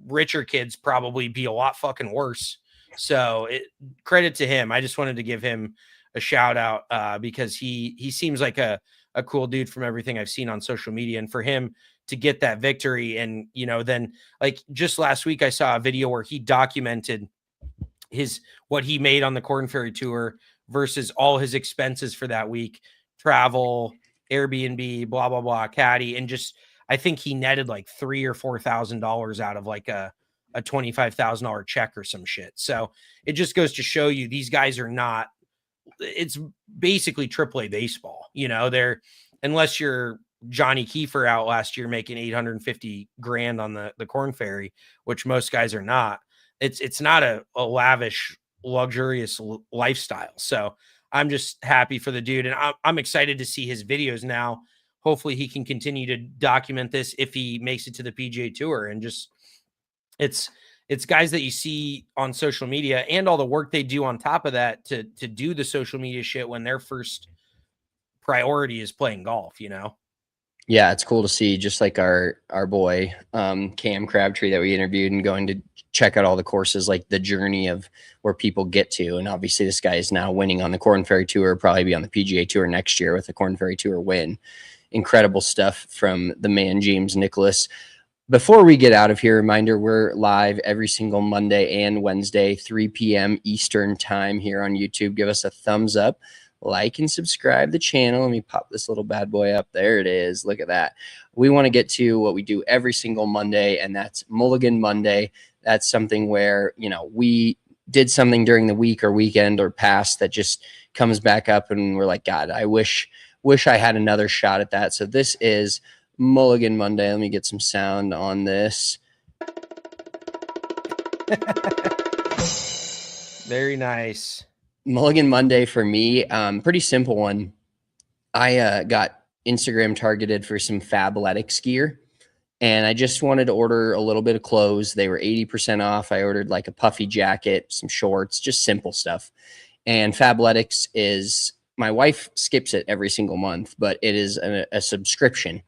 richer kids probably be a lot fucking worse. So credit to him. I just wanted to give him a shout out because he seems like a cool dude from everything I've seen on social media. And for him to get that victory, and then like just last week I saw a video where he documented what he made on the Korn Ferry Tour versus all his expenses for that week, travel, Airbnb, blah blah blah, caddy, and just I think he netted like $3,000 or $4,000 out of like a $25,000 check or some shit. So it just goes to show you, these guys are not. It's basically AAA baseball. They're, unless you're Johnny Kiefer out last year making 850 grand on the Corn Ferry, which most guys are not. It's not a lavish, luxurious lifestyle. So I'm just happy for the dude, and I'm excited to see his videos now. Hopefully he can continue to document this if he makes it to the PGA Tour, and just it's guys that you see on social media and all the work they do on top of that to do the social media shit when their first priority is playing golf, you know? Yeah, it's cool to see, just like our boy Cam Crabtree that we interviewed, and going to check out all the courses, like the journey of where people get to. And obviously this guy is now winning on the Corn Ferry Tour, probably be on the PGA Tour next year with the Corn Ferry Tour win. Incredible stuff from the man, James Nicholas. Before we get out of here, reminder, we're live every single Monday and Wednesday, 3 p.m. Eastern time here on YouTube. Give us a thumbs up, like and subscribe the channel. Let me pop this little bad boy up. There it is. Look at that. We want to get to what we do every single Monday, and that's Mulligan Monday. That's something where, you know, we did something during the week or weekend or past that just comes back up, and we're like, God, I wish I had another shot at that. So this is Mulligan Monday. Let me get some sound on this. Very nice. Mulligan Monday for me, pretty simple one. I got Instagram targeted for some Fabletics gear, and I just wanted to order a little bit of clothes. They were 80% off. I ordered like a puffy jacket, some shorts, just simple stuff. And Fabletics is, my wife skips it every single month, but it is a subscription.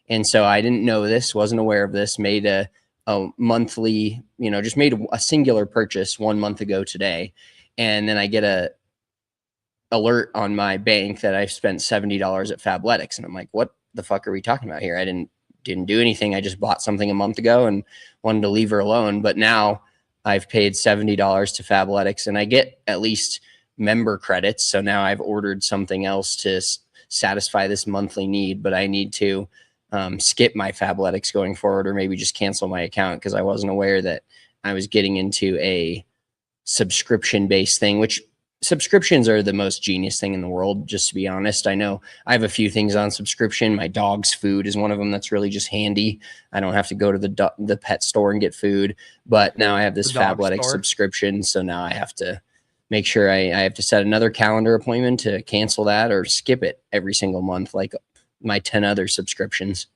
And so I didn't know this, wasn't aware of this, made a monthly, you know, just made a singular purchase 1 month ago today. And then I get a alert on my bank that I've spent $70 at Fabletics. And I'm like, what the fuck are we talking about here? I didn't do anything. I just bought something a month ago and wanted to leave her alone. But now I've paid $70 to Fabletics, and I get at least member credits. So now I've ordered something else to satisfy this monthly need, but I need to skip my Fabletics going forward, or maybe just cancel my account, because I wasn't aware that I was getting into a subscription-based thing, which subscriptions are the most genius thing in the world, just to be honest. I know I have a few things on subscription. My dog's food is one of them that's really just handy. I don't have to go to the pet store and get food, but now I have this Fabletics subscription, so now I have to make sure I have to set another calendar appointment to cancel that or skip it every single month, like my 10 other subscriptions.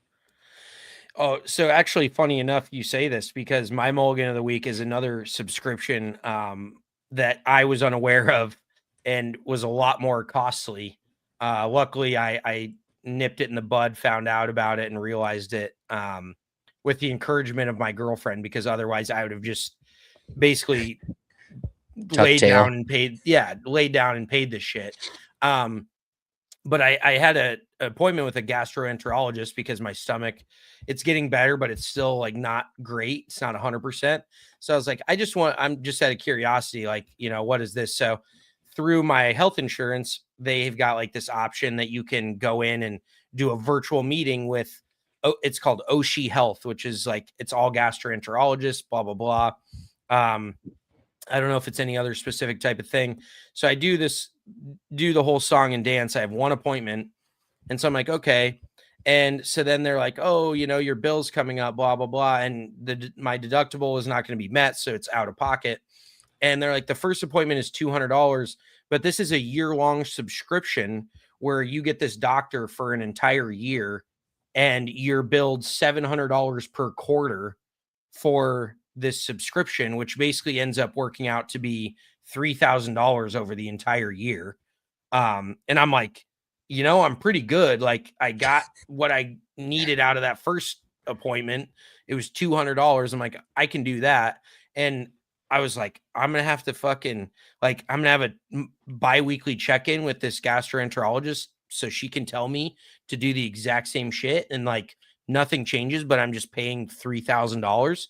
Oh, so actually, funny enough, you say this, because my Mulligan of the Week is another subscription that I was unaware of and was a lot more costly. Luckily, I nipped it in the bud, found out about it, and realized it with the encouragement of my girlfriend, because otherwise I would have just basically laid down and paid this shit. But I had an appointment with a gastroenterologist because my stomach, it's getting better, but it's still like not great. It's not 100%. So I was like, I'm just out of curiosity, like, you know, what is this? So through my health insurance, they've got like this option that you can go in and do a virtual meeting with, it's called Oshi Health, which is like, it's all gastroenterologists, blah, blah, blah. I don't know if it's any other specific type of thing. So I do the whole song and dance. I have one appointment. And so I'm like, okay. And so then they're like, oh, you know, your bill's coming up, blah, blah, blah. And my deductible is not going to be met, so it's out of pocket. And they're like, the first appointment is $200, but this is a year-long subscription where you get this doctor for an entire year, and you're billed $700 per quarter for this subscription, which basically ends up working out to be $3,000 over the entire year. And I'm like, you know, I'm pretty good. Like, I got what I needed out of that first appointment. It was $200. I'm like, I can do that. And I was like, I'm going to have to I'm going to have a bi-weekly check-in with this gastroenterologist so she can tell me to do the exact same shit. And like, nothing changes, but I'm just paying $3,000.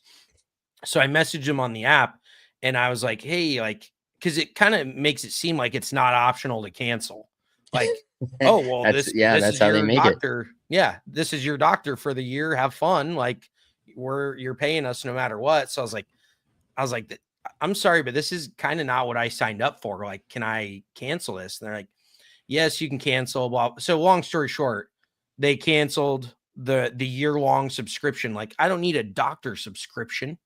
So I messaged him on the app, and I was like, hey, like, because it kind of makes it seem like it's not optional to cancel. Like, oh, well, this is how they make doctor. It. Yeah, this is your doctor for the year. Have fun. Like, you're paying us no matter what. So I was like, I'm sorry, but this is kind of not what I signed up for. Like, can I cancel this? And they're like, yes, you can cancel. Blah. So long story short, they canceled the year-long subscription. Like, I don't need a doctor subscription.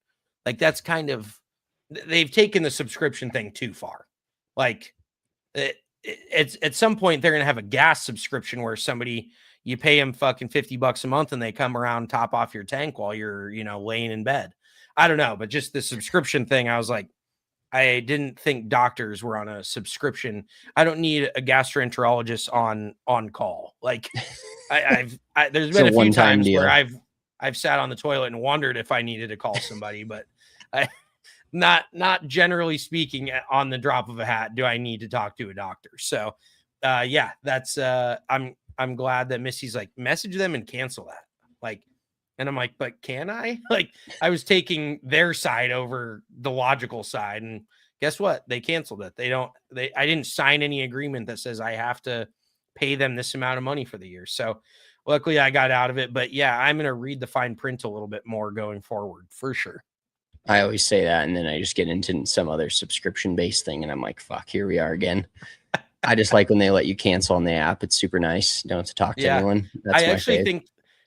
Like, that's kind of, they've taken the subscription thing too far. Like, it's at some point they're going to have a gas subscription where somebody, you pay them fucking $50 a month and they come around, top off your tank while you're, laying in bed. I don't know, but just the subscription thing, I was like, I didn't think doctors were on a subscription. I don't need a gastroenterologist on call. Like, there's been a few times where I've sat on the toilet and wondered if I needed to call somebody, but not generally speaking, on the drop of a hat do I need to talk to a doctor. So yeah, that's I'm glad that Missy's like, message them and cancel that. Like, and I'm like, but can I? Like, I was taking their side over the logical side, and guess what? They canceled it. I didn't sign any agreement that says I have to pay them this amount of money for the year. So luckily I got out of it, but yeah, I'm going to read the fine print a little bit more going forward for sure. I always say that, and then I just get into some other subscription-based thing, and I'm like, fuck, here we are again. I just like when they let you cancel on the app. It's super nice. Don't have to talk to anyone. That's I actually think,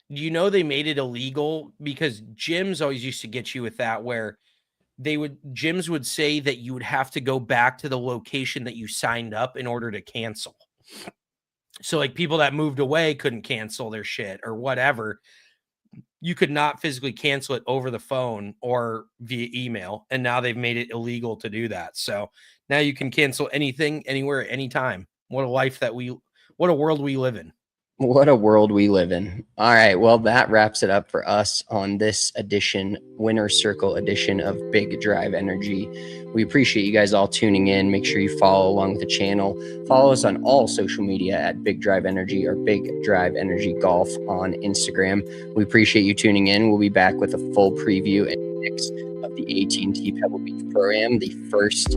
they made it illegal because gyms always used to get you with that, where gyms would say that you would have to go back to the location that you signed up in order to cancel. So like people that moved away couldn't cancel their shit or whatever. You could not physically cancel it over the phone or via email. And now they've made it illegal to do that. So now you can cancel anything, anywhere, anytime. What a world we live in. What a world we live in. All right. Well, that wraps it up for us on this Winner's Circle edition of Big Drive Energy. We appreciate you guys all tuning in. Make sure you follow along with the channel. Follow us on all social media at Big Drive Energy or Big Drive Energy Golf on Instagram. We appreciate you tuning in. We'll be back with a full preview and mix of the AT&T Pebble Beach Pro-Am, the first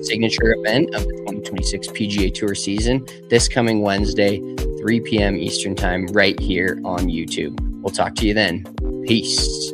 signature event of the 2026 PGA Tour season, this coming Wednesday, 3 p.m. Eastern Time, right here on YouTube. We'll talk to you then. Peace.